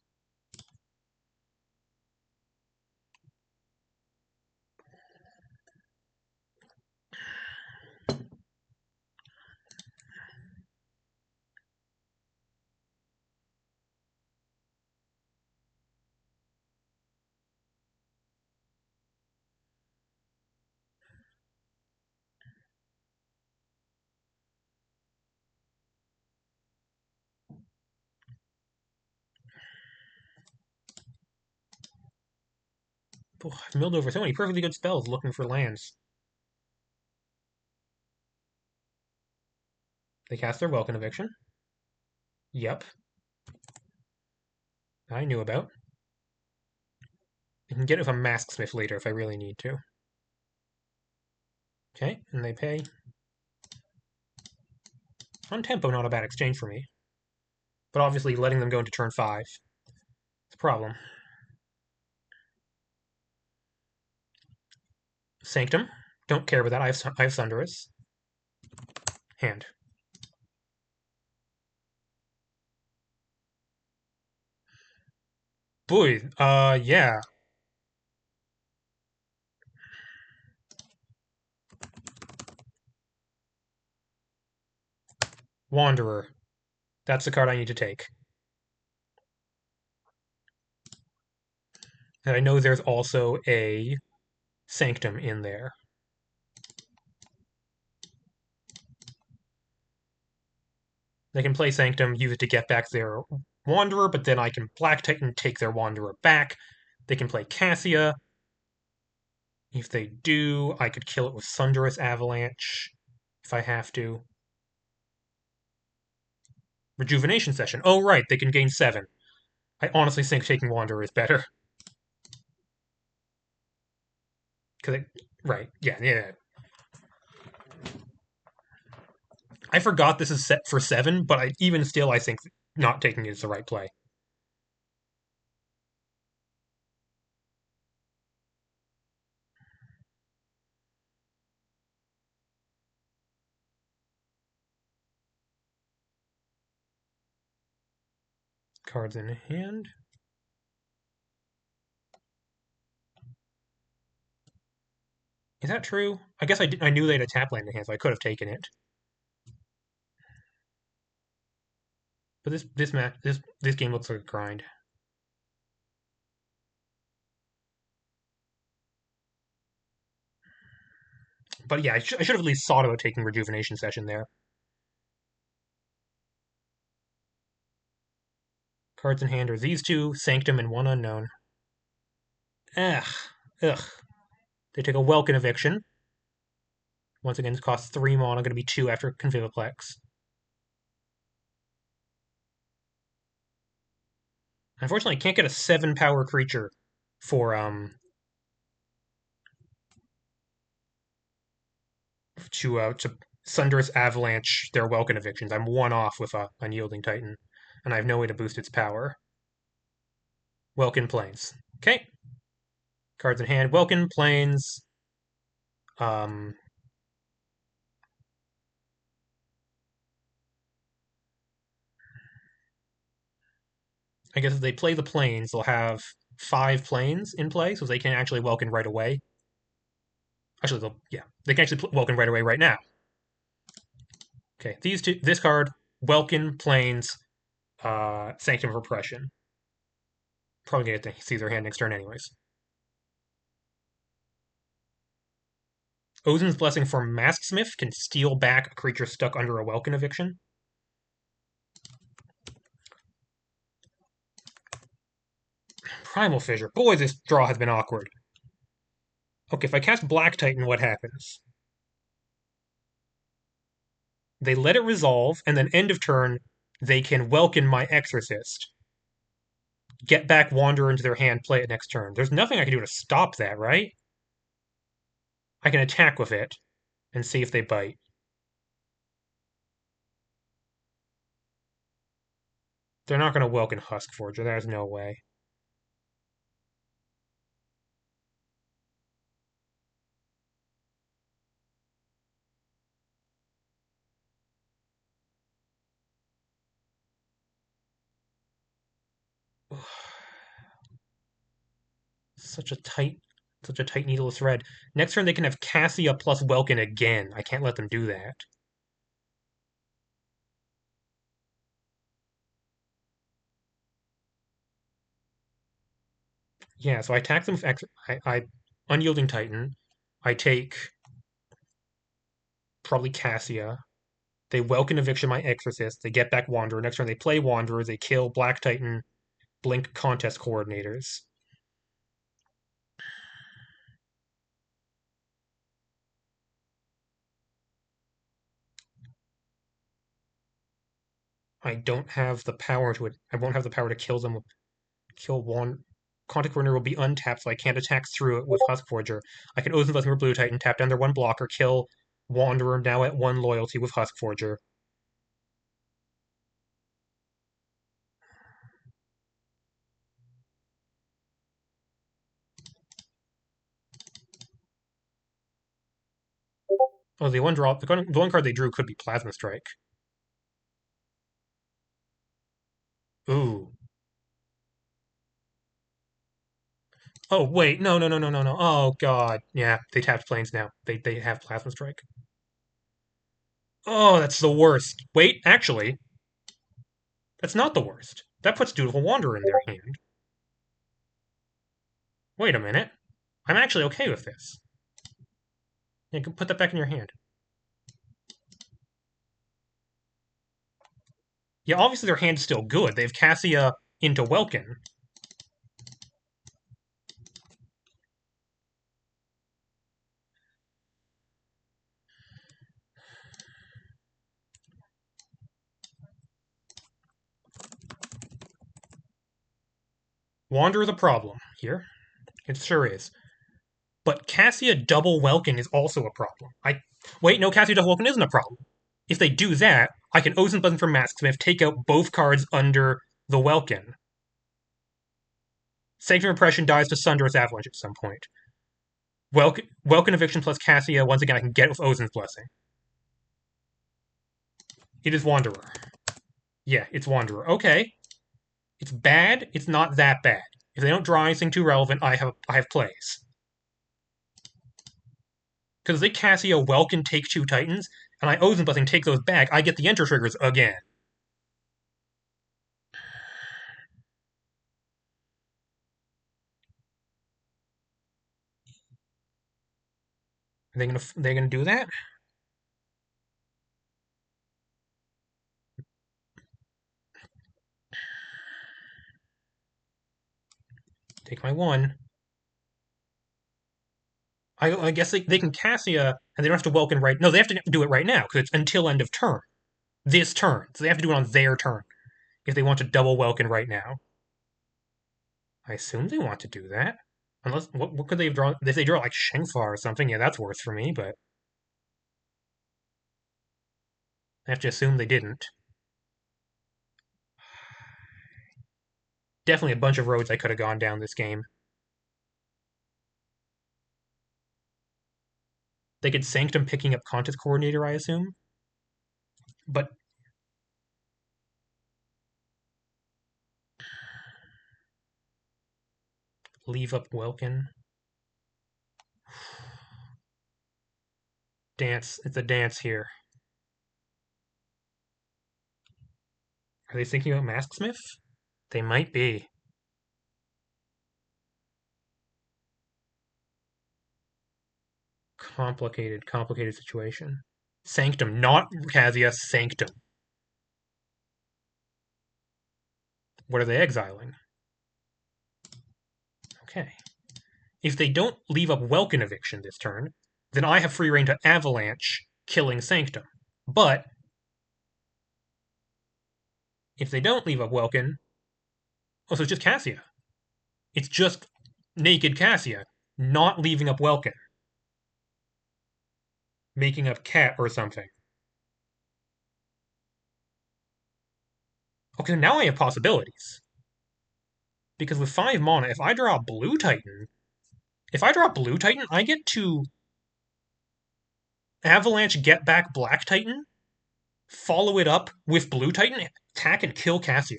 Oh, I've milled over so many perfectly good spells looking for lands. They cast their Welkin Eviction. Yep, I knew about. I can get it with a Masksmith later if I really need to. Okay, and they pay. On tempo, not a bad exchange for me. But obviously, letting them go into turn 5 is a problem. Sanctum. Don't care about that. I have Thunderous. Hand. Boy, yeah. Wanderer. That's the card I need to take. And I know there's also a Sanctum in there. They can play Sanctum, use it to get back their Wanderer, but then I can Black Titan, take their Wanderer back. They can play Cassia. If they do, I could kill it with Thunderous Avalanche if I have to. Rejuvenation Session. Oh, right, they can gain 7. I honestly think taking Wanderer is better. Right, yeah. I forgot this is set for 7, but even still, I think not taking it is the right play. Cards in hand. Is that true? I guess I knew they had a tap land in hand, so I could have taken it. But this game looks like a grind. But yeah, I should have at least thought about taking Rejuvenation Session there. Cards in hand are these two, Sanctum and one Unknown. Ugh. Ugh. They take a Welkin Eviction. Once again, this costs 3 mana, going to be 2 after Conviviplex. Unfortunately, I can't get a 7-power creature for to Thunderous Avalanche their Welkin Evictions. I'm 1 off with a Unyielding Titan, and I have no way to boost its power. Welkin Plains. Okay. Cards in hand. Welkin Plains. Um, I guess if they play the Plains, they'll have 5 Plains in play, so they can actually Welkin right away. Actually, they can actually Welkin right away right now. Okay, this card, Welkin Plains, Sanctum of Repression. Probably gonna get to see their hand next turn anyways. Ozin's Blessing for Masksmith can steal back a creature stuck under a Welkin Eviction. Primal Fissure. Boy, this draw has been awkward. Okay, if I cast Black Titan, what happens? They let it resolve, and then end of turn, they can Welkin my Exorcist. Get back Wanderer into their hand, play it next turn. There's nothing I can do to stop that, right? I can attack with it and see if they bite. They're not going to Welkin Huskforger. There's no way. Such a tight needle of thread. Next turn they can have Cassia plus Welkin again. I can't let them do that. Yeah, so I attack them with I Unyielding Titan. I take probably Cassia. They Welkin Eviction my Exorcist. They get back Wanderer. Next turn they play Wanderer. They kill Black Titan, Blink Contest Coordinators. I don't have the power to it. I won't have the power to kill them. Kill one. Contact Corner will be untapped, so I can't attack through it with Huskforger. I can Ozen Blessing for Blue Titan, tap down their one blocker, kill Wanderer now at 1 loyalty with Huskforger. Oh, the one card they drew could be Plasma Strike. Ooh. Oh wait, no, no, no, no, no, no. Oh god, yeah, they tapped planes now. They have Plasma Strike. Oh, that's the worst. Wait, actually, that's not the worst. That puts Dutiful Wanderer in their hand. Wait a minute. I'm actually okay with this. You can put that back in your hand. Yeah, obviously their hand's still good. They have Cassia into Welkin. Wanderer's a problem here. It sure is. But Cassia double Welkin is also a problem. Wait, no, Cassia double Welkin isn't a problem. If they do that, I can Ozen Button for Masksmith, take out both cards under the Welkin. Sanctum Repression dies to Sunder's Avalanche at some point. Welkin Eviction plus Cassia, once again, I can get with Ozen's Blessing. It is Wanderer. Yeah, it's Wanderer. Okay. It's bad. It's not that bad. If they don't draw anything too relevant, I have plays. Because they Cassia Welkin take 2 Titans, and I Ozen Blessing take those back, I get the Enter triggers again. Are they gonna do that? Take my 1. I guess they can Cassia, and they don't have to Welkin right. No, they have to do it right now because it's until end of turn. This turn, so they have to do it on their turn if they want to double Welkin right now. I assume they want to do that. Unless what could they have drawn? If they draw like Shengfa or something, yeah, that's worse for me. But I have to assume they didn't. Definitely a bunch of roads I could have gone down this game. They could Sanctum picking up Contest Coordinator, I assume. But leave up Welkin. Dance. It's a dance here. Are they thinking about Masksmith? They might be. Complicated situation. Sanctum, not Cassia, Sanctum. What are they exiling? Okay. If they don't leave up Welkin Eviction this turn, then I have free reign to Avalanche, killing Sanctum. But if they don't leave up Welkin, oh, so it's just Cassia. It's just naked Cassia, not leaving up Welkin. Making up Cat or something. Okay, now I have possibilities. Because with 5 mana, if I draw a Blue Titan, I get to Avalanche get back Black Titan, follow it up with Blue Titan, attack and kill Cassia.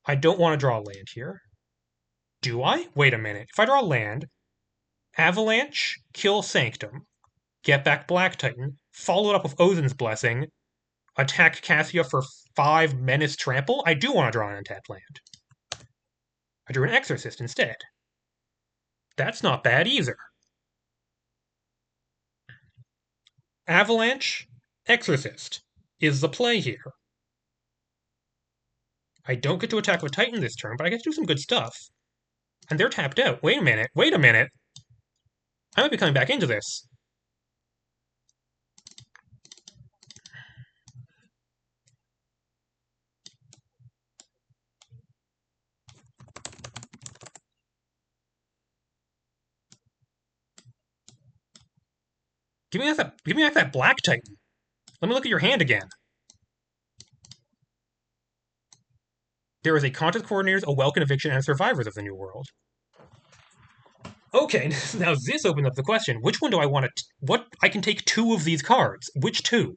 I don't want to draw land here. Do I? Wait a minute. If I draw land, Avalanche, kill Sanctum, get back Black Titan, follow it up with Ozen's Blessing, attack Cassia for 5 Menace Trample, I do want to draw an untapped land. I drew an Exorcist instead. That's not bad either. Avalanche, Exorcist is the play here. I don't get to attack with Titan this turn, but I get to do some good stuff. And they're tapped out. Wait a minute. I might be coming back into this. Give me back that Black Titan. Let me look at your hand again. There is a contest coordinators, a Welkin eviction, and survivors of the New World. Okay, now this opens up the question: which one do I want to? What I can take 2 of these cards. Which 2?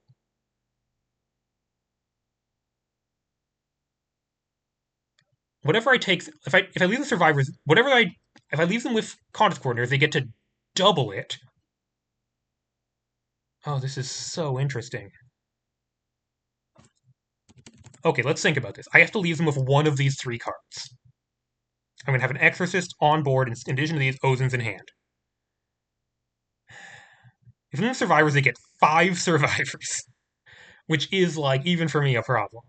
Whatever I take, if I leave the survivors, if I leave them with contest coordinators, they get to double it. Oh, this is so interesting. Okay, let's think about this. I have to leave them with one of these 3 cards. I'm going to have an Exorcist on board in addition to these Ozins in hand. If I'm survivors, they get 5 survivors, which is, like, even for me, a problem.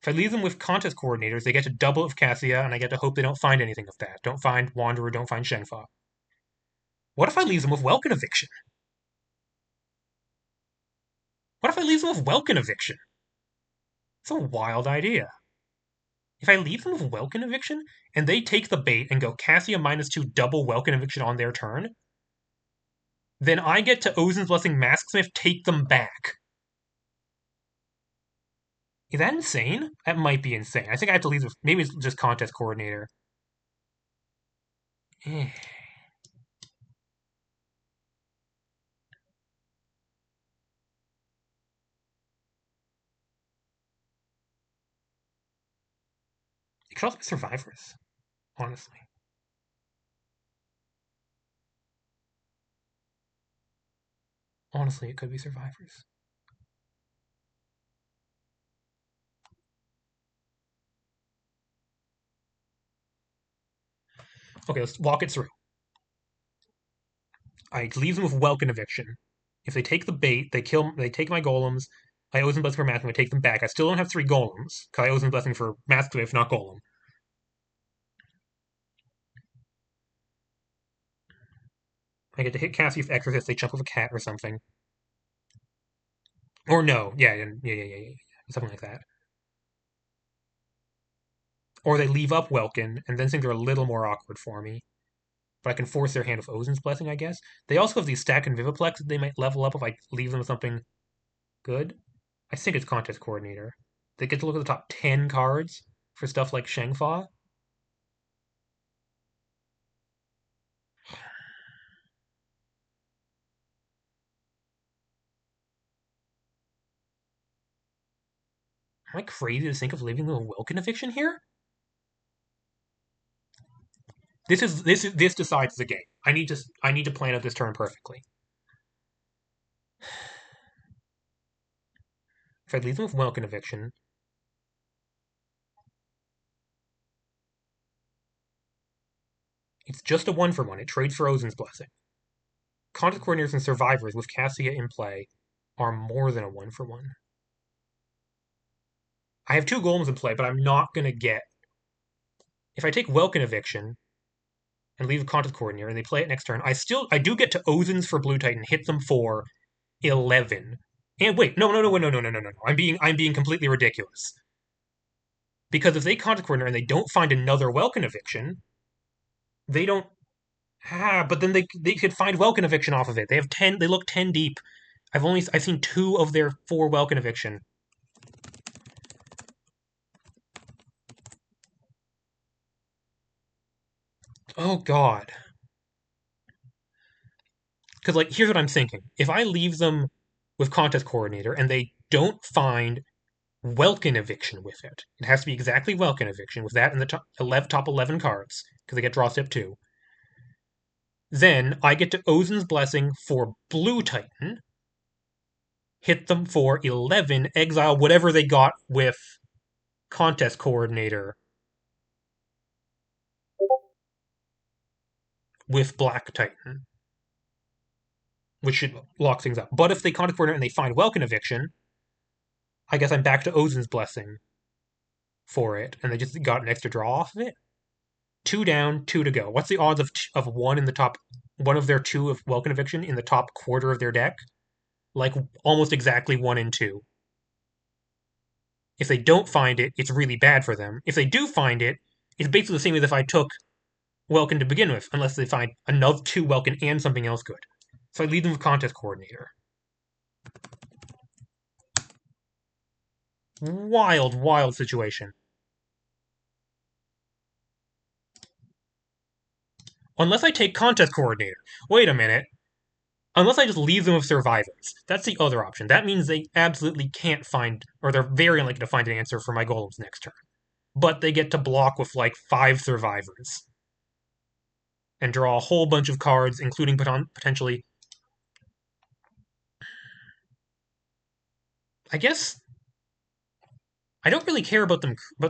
If I leave them with contest coordinators, they get to double of Cassia, and I get to hope they don't find anything of that. Don't find Wanderer, don't find Shengfa. What if I leave them with Welkin Eviction? What if I leave them with Welkin Eviction? It's a wild idea. If I leave them with Welkin Eviction, and they take the bait and go Cassia -2 double Welkin Eviction on their turn, then I get to Ozin's Blessing Masksmith take them back. Is that insane? That might be insane. I think I have to leave with, maybe it's just contest coordinator. It could also be survivors, honestly. Honestly, it could be survivors. Okay, let's walk it through. I leave them with Welkin Eviction. If they take the bait, they take my golems. I Ozen Blessing for Masking, I take them back. I still don't have 3 golems, because I Ozen Blessing for Masking, not golem. I get to hit Cassie with Exorcist, they jump with a cat or something. Or no, yeah, something like that. Or they leave up Welkin, and then things are a little more awkward for me. But I can force their hand with Ozen's Blessing, I guess. They also have these Stack and Viviplex that they might level up if I leave them with something good. I think it's Contest Coordinator. They get to look at the top 10 cards for stuff like Shengfa. Am I crazy to think of leaving them a Welkin Eviction here? This decides the game. I need to plan out this turn perfectly. If I leave them with Welkin Eviction, it's just a 1-for-1. It trades for Ozen's Blessing. Contest Coordinators and Survivors with Cassia in play are more than a 1-for-1. I have 2 golems in play, but I'm not going to get... If I take Welkin Eviction and leave a Contest Coordinator and they play it next turn, I do get to Ozen's for Blue Titan, hit them for 11. And wait, no. I'm being completely ridiculous. Because if they Contest Coordinator and they don't find another Welkin Eviction, they don't... but then they could find Welkin Eviction off of it. They have 10, they look 10 deep. I've seen 2 of their 4 Welkin Eviction. Oh god. Because, like, here's what I'm thinking. If I leave them with Contest Coordinator and they don't find Welkin Eviction with it, it has to be exactly Welkin Eviction with that in the top 11 cards, because they get draw step 2. Then I get to Ozen's Blessing for Blue Titan, hit them for 11, exile whatever they got with Contest Coordinator with Black Titan, which should lock things up. But if they Contest Coordinator and they find Welkin Eviction, I guess I'm back to Ozen's Blessing for it, and they just got an extra draw off of it. 2 down, 2 to go. What's the odds of one in the top, one of their 2 of Welkin Eviction in the top quarter of their deck? Like, almost exactly 1 in 2. If they don't find it, it's really bad for them. If they do find it, it's basically the same as if I took Welkin to begin with, unless they find another 2 Welkin and something else good. So I lead them with contest coordinator. Wild, wild situation. Unless I take contest coordinator. Wait a minute. Unless I just leave them with survivors. That's the other option. That means they absolutely can't find, or they're very unlikely to find an answer for my golems next turn. But they get to block with like 5 survivors and draw a whole bunch of cards, including potentially. I guess I don't really care about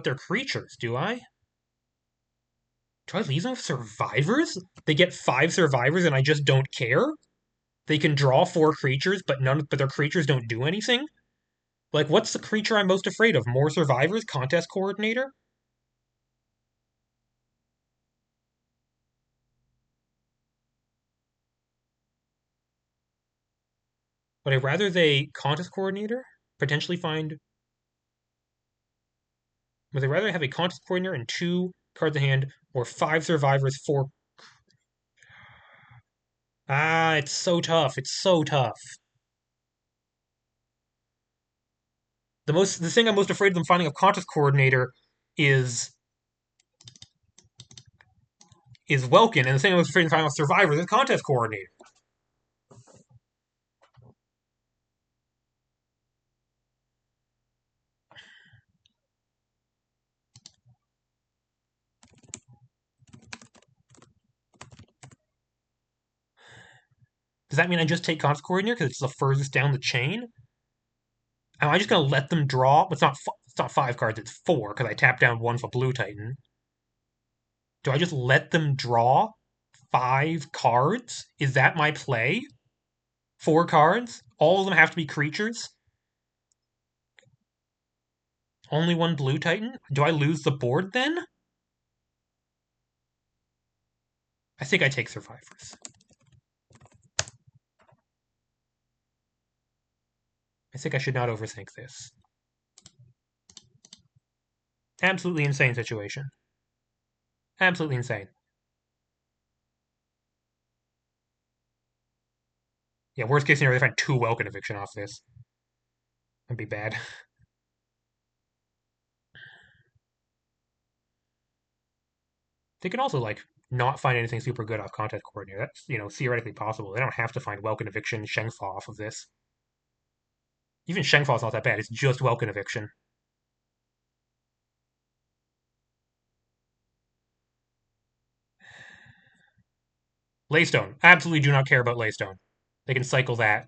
their creatures, do I? Do I leave them with survivors? They get 5 survivors, and I just don't care. They can draw 4 creatures, but their creatures don't do anything. Like, what's the creature I'm most afraid of? More survivors? Contest coordinator? Would I rather they contest coordinator? Potentially find. Would I rather have a contest coordinator and 2 cards in hand, or 5 survivors, 4. Ah, it's so tough. It's so tough. The thing I'm most afraid of them finding a contest coordinator is is Welkin, and the thing I'm most afraid of finding a survivor is a contest coordinator. Does that mean I just take contest coordinator because it's the furthest down the chain? Am I just gonna let them draw? It's not 5 cards. It's 4 because I tap down 1 for Blue Titan. Do I just let them draw 5 cards? Is that my play? 4 cards? All of them have to be creatures? Only 1 Blue Titan? Do I lose the board then? I think I take survivors. I think I should not overthink this. Absolutely insane situation. Absolutely insane. Yeah, worst case scenario, they find 2 Welkin eviction off this. That'd be bad. They can also, like, not find anything super good off contest coordinator. That's, theoretically possible. They don't have to find Welkin eviction, Shengfa off of this. Even Shengfa's not that bad. It's just Welkin eviction. Laystone. Absolutely do not care about Laystone. They can cycle that.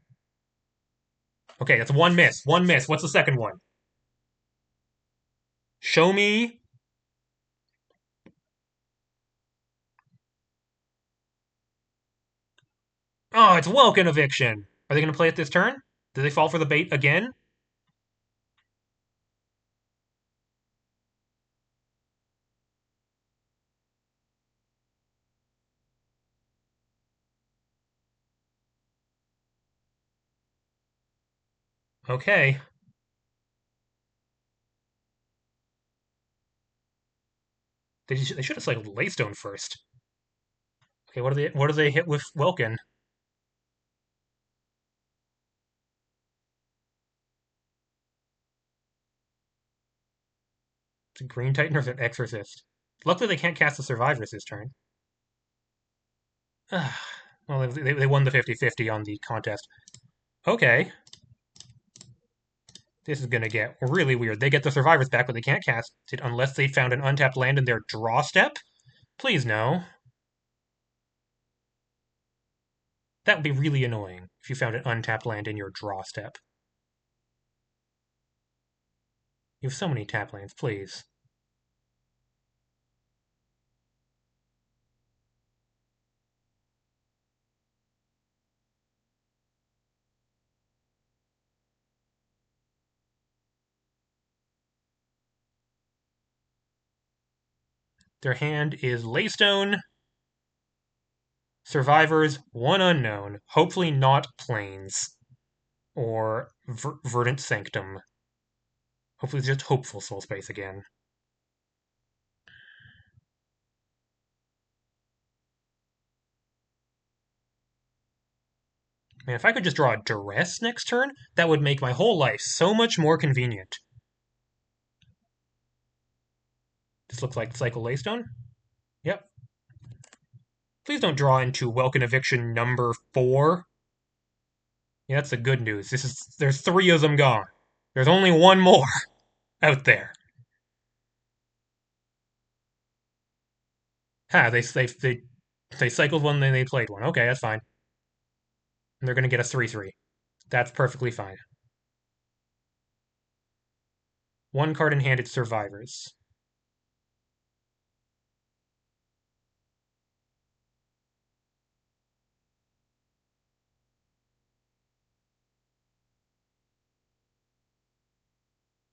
Okay, that's 1 miss. 1 miss. What's the second one? Show me. Oh, it's Welkin eviction. Are they going to play it this turn? Do they fall for the bait again? Okay. They should have cycled Laystone first. Okay, what do they hit with Welkin? It's a Green Titan or is it Exorcist? Luckily, they can't cast the Survivors this turn. Well, they won the 50-50 on the contest. Okay. This is going to get really weird. They get the Survivors back, but they can't cast it unless they found an untapped land in their draw step? Please no. That would be really annoying if you found an untapped land in your draw step. You have so many tap lands, please. Their hand is Laystone, Survivors, 1 unknown, hopefully not Plains, or Verdant Sanctum. Hopefully it's just Hopeful Soul Space again. Man, if I could just draw a duress next turn, that would make my whole life so much more convenient. This looks like Cycle Laystone. Yep. Please don't draw into Welkin Eviction number 4. Yeah, that's the good news. There's 3 of them gone. There's only one more out there. They cycled one, then they played one. Okay, that's fine. And they're gonna get a 3/3. That's perfectly fine. One card in hand, it's Survivors.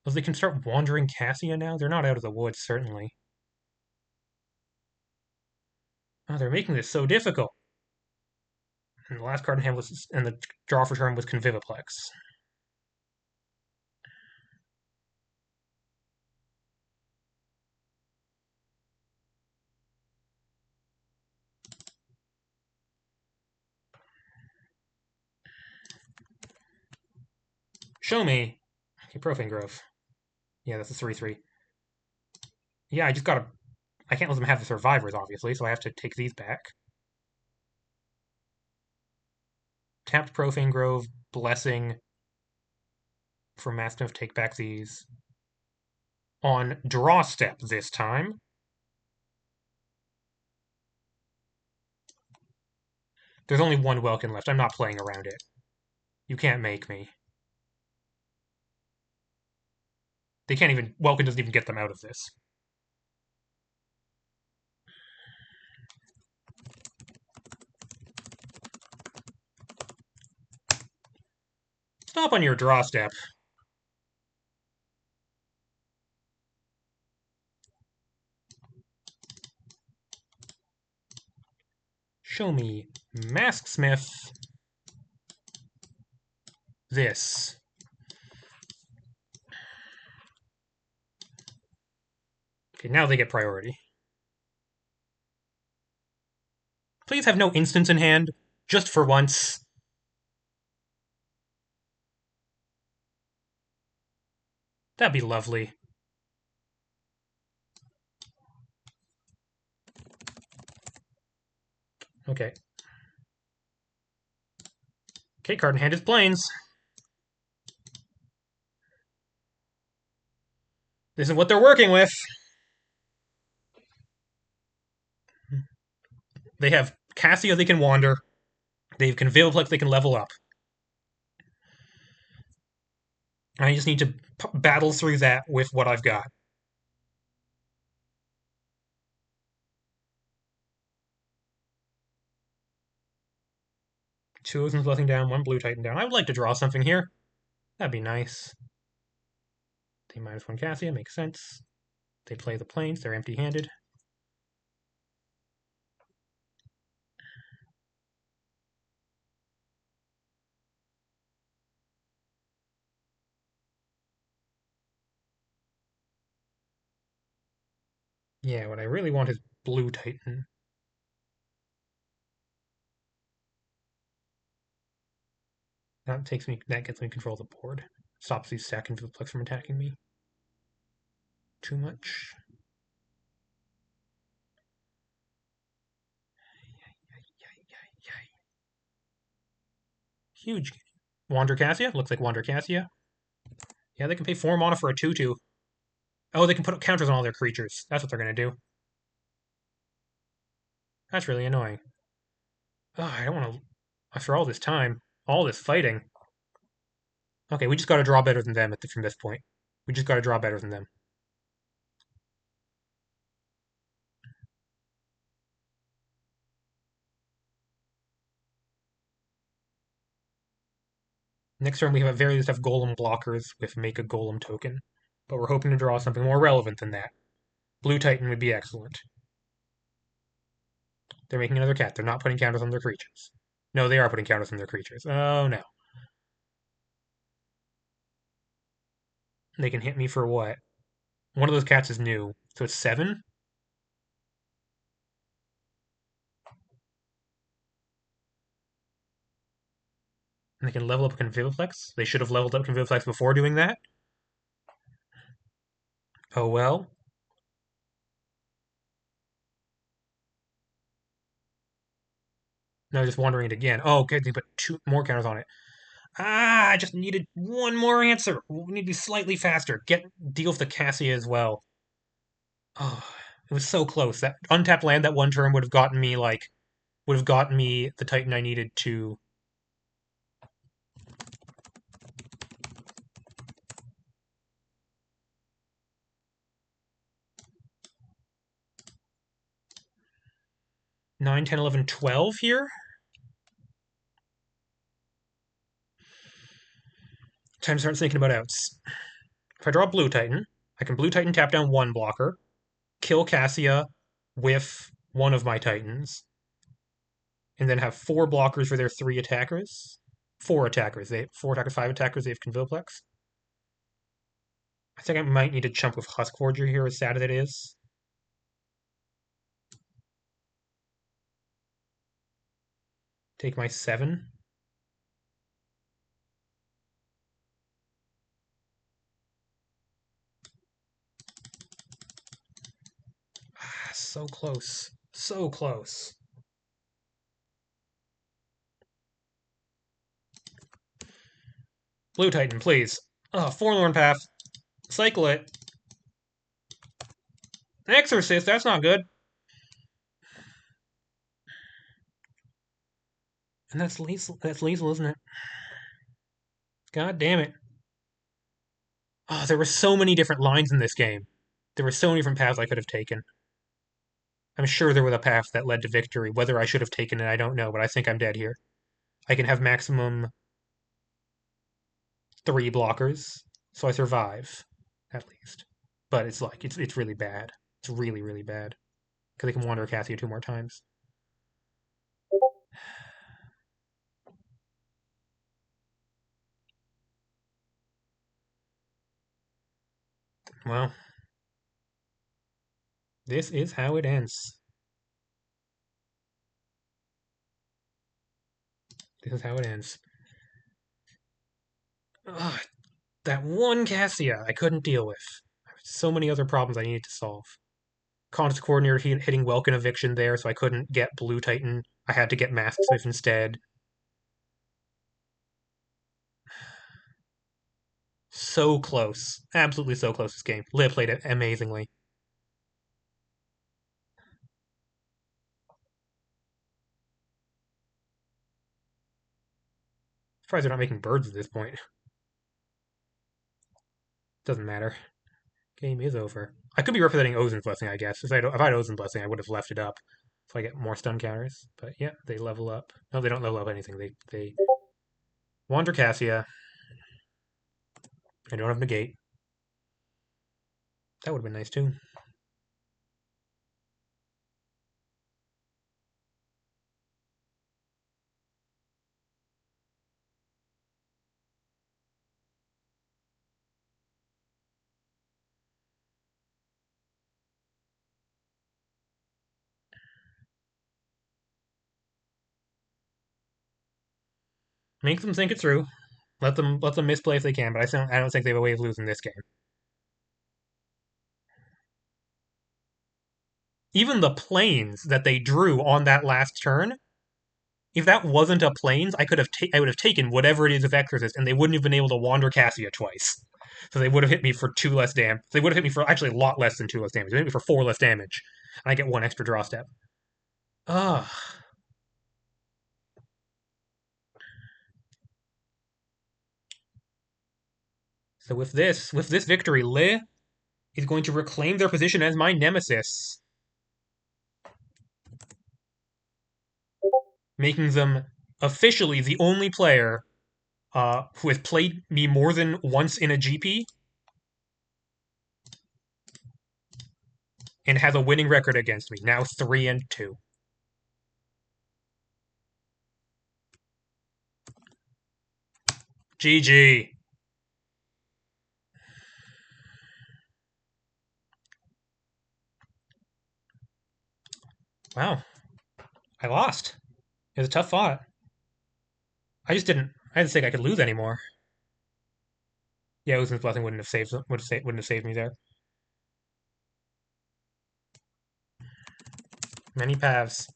Well, they can start wandering Cassia now? They're not out of the woods, certainly. Oh, they're making this so difficult. And the last card in hand was, and the draw for turn was Conviviplex. Show me. Okay, Profane Grove. Yeah, that's a 3/3. Yeah, I just gotta. I can't let them have the Survivors, obviously, so I have to take these back. Tapped Profane Grove, Blessing for Mastiff, take back these. On draw step this time. There's only one Welkin left. I'm not playing around it. You can't make me. They can't even. Welkin doesn't even get them out of this. Stop on your draw step. Show me Masksmith. This. Okay, now they get priority. Please have no instants in hand, just for once. That'd be lovely. Okay. Okay, card in hand is Plains. This is what they're working with. They have Cassia they can wander. They have Conviviplex they can level up. I just need to battle through that with what I've got. Two Ocean's Blessing down, one Blue Titan down. I would like to draw something here. That'd be nice. They -1 Cassia, makes sense. They play the Plains, they're empty-handed. Yeah, what I really want is Blue Titan. That gets me control of the board. Stops these second Viplex from attacking me. Too much. Huge. Wander Cassia? Looks like Wander Cassia. Yeah, they can pay 4 mana for a 2/2. Oh, they can put counters on all their creatures. That's what they're going to do. That's really annoying. Oh, I don't want to... After all this time, all this fighting... Okay, we just got to draw better than them from this point. We just got to draw better than them. Next turn, we have at very least have Golem blockers with make a Golem token. But we're hoping to draw something more relevant than that. Blue Titan would be excellent. They're making another cat. They're not putting counters on their creatures. No, they are putting counters on their creatures. Oh, no. They can hit me for what? One of those cats is new. So it's 7? And they can level up Conviviflex. They should have leveled up Conviviflex before doing that. Oh well. No, just wandering it again. Oh, okay, they put 2 more counters on it. Ah, I just needed one more answer. We need to be slightly faster. Deal with the Cassia as well. Oh, it was so close. That untapped land that one turn would have gotten me the Titan I needed to. Nine, 10, 11, 12 here. Time to start thinking about outs. If I draw Blue Titan, I can Blue Titan tap down one blocker, kill Cassia with one of my Titans, and then have 4 blockers for their 3 attackers. 4 attackers. They have 4 attackers, 5 attackers. They have Conviviflex. I think I might need to chump with Husk Forger here, as sad as it is. Take my 7. So close. So close. Blue Titan, please. Forlorn Path. Cycle it. Exorcist, that's not good. And that's lethal, isn't it? God damn it. Oh, there were so many different lines in this game. There were so many different paths I could have taken. I'm sure there was a path that led to victory. Whether I should have taken it, I don't know, but I think I'm dead here. I can have maximum 3 blockers, so I survive, at least. But it's really bad. It's really, really bad. Because they can wander Cassia 2 more times. Well, this is how it ends. This is how it ends. Ugh, that one Cassia I couldn't deal with. So many other problems I needed to solve. Contest Coordinator hitting Welkin Eviction there, so I couldn't get Blue Titan. I had to get Mask Smith instead. So close. Absolutely so close this game. Liv played it amazingly. Surprised they're not making birds at this point. Doesn't matter. Game is over. I could be representing Ozen's Blessing, I guess. If I had Ozen's Blessing, I would have left it up. So I get more stun counters. But yeah, they level up. No, they don't level up anything. They wander Cassia. I don't have negate. That would have been nice too. Make them think it through. Let them misplay if they can, but I don't think they have a way of losing this game. Even the planes that they drew on that last turn, if that wasn't a planes, I would have taken whatever it is of Exorcist, and they wouldn't have been able to wander Cassia twice. So they would have hit me for 2 less damage. They would have hit me for actually a lot less than 2 less damage. They hit me for 4 less damage, and I get 1 extra draw step. Ugh. So with this victory, Li is going to reclaim their position as my nemesis, making them officially the only player who has played me more than once in a GP and has a winning record against me. Now 3-2. GG. Wow. I lost. It was a tough fought. I just didn't I didn't think I could lose anymore. Yeah, Usman's blessing wouldn't have saved me there. Many paths.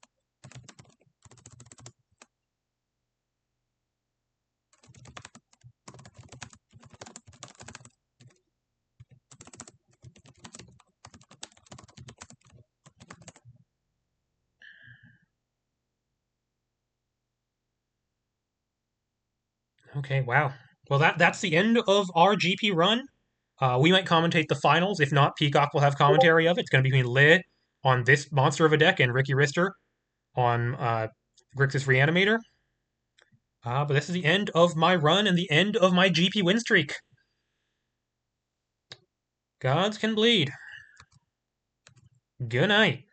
Okay, wow. Well, that's the end of our GP run. We might commentate the finals. If not, Peacock will have commentary of it. It's going to be between Lid on this monster of a deck and Ricky Rister on Grixis Reanimator. But this is the end of my run and the end of my GP win streak. Gods can bleed. Good night.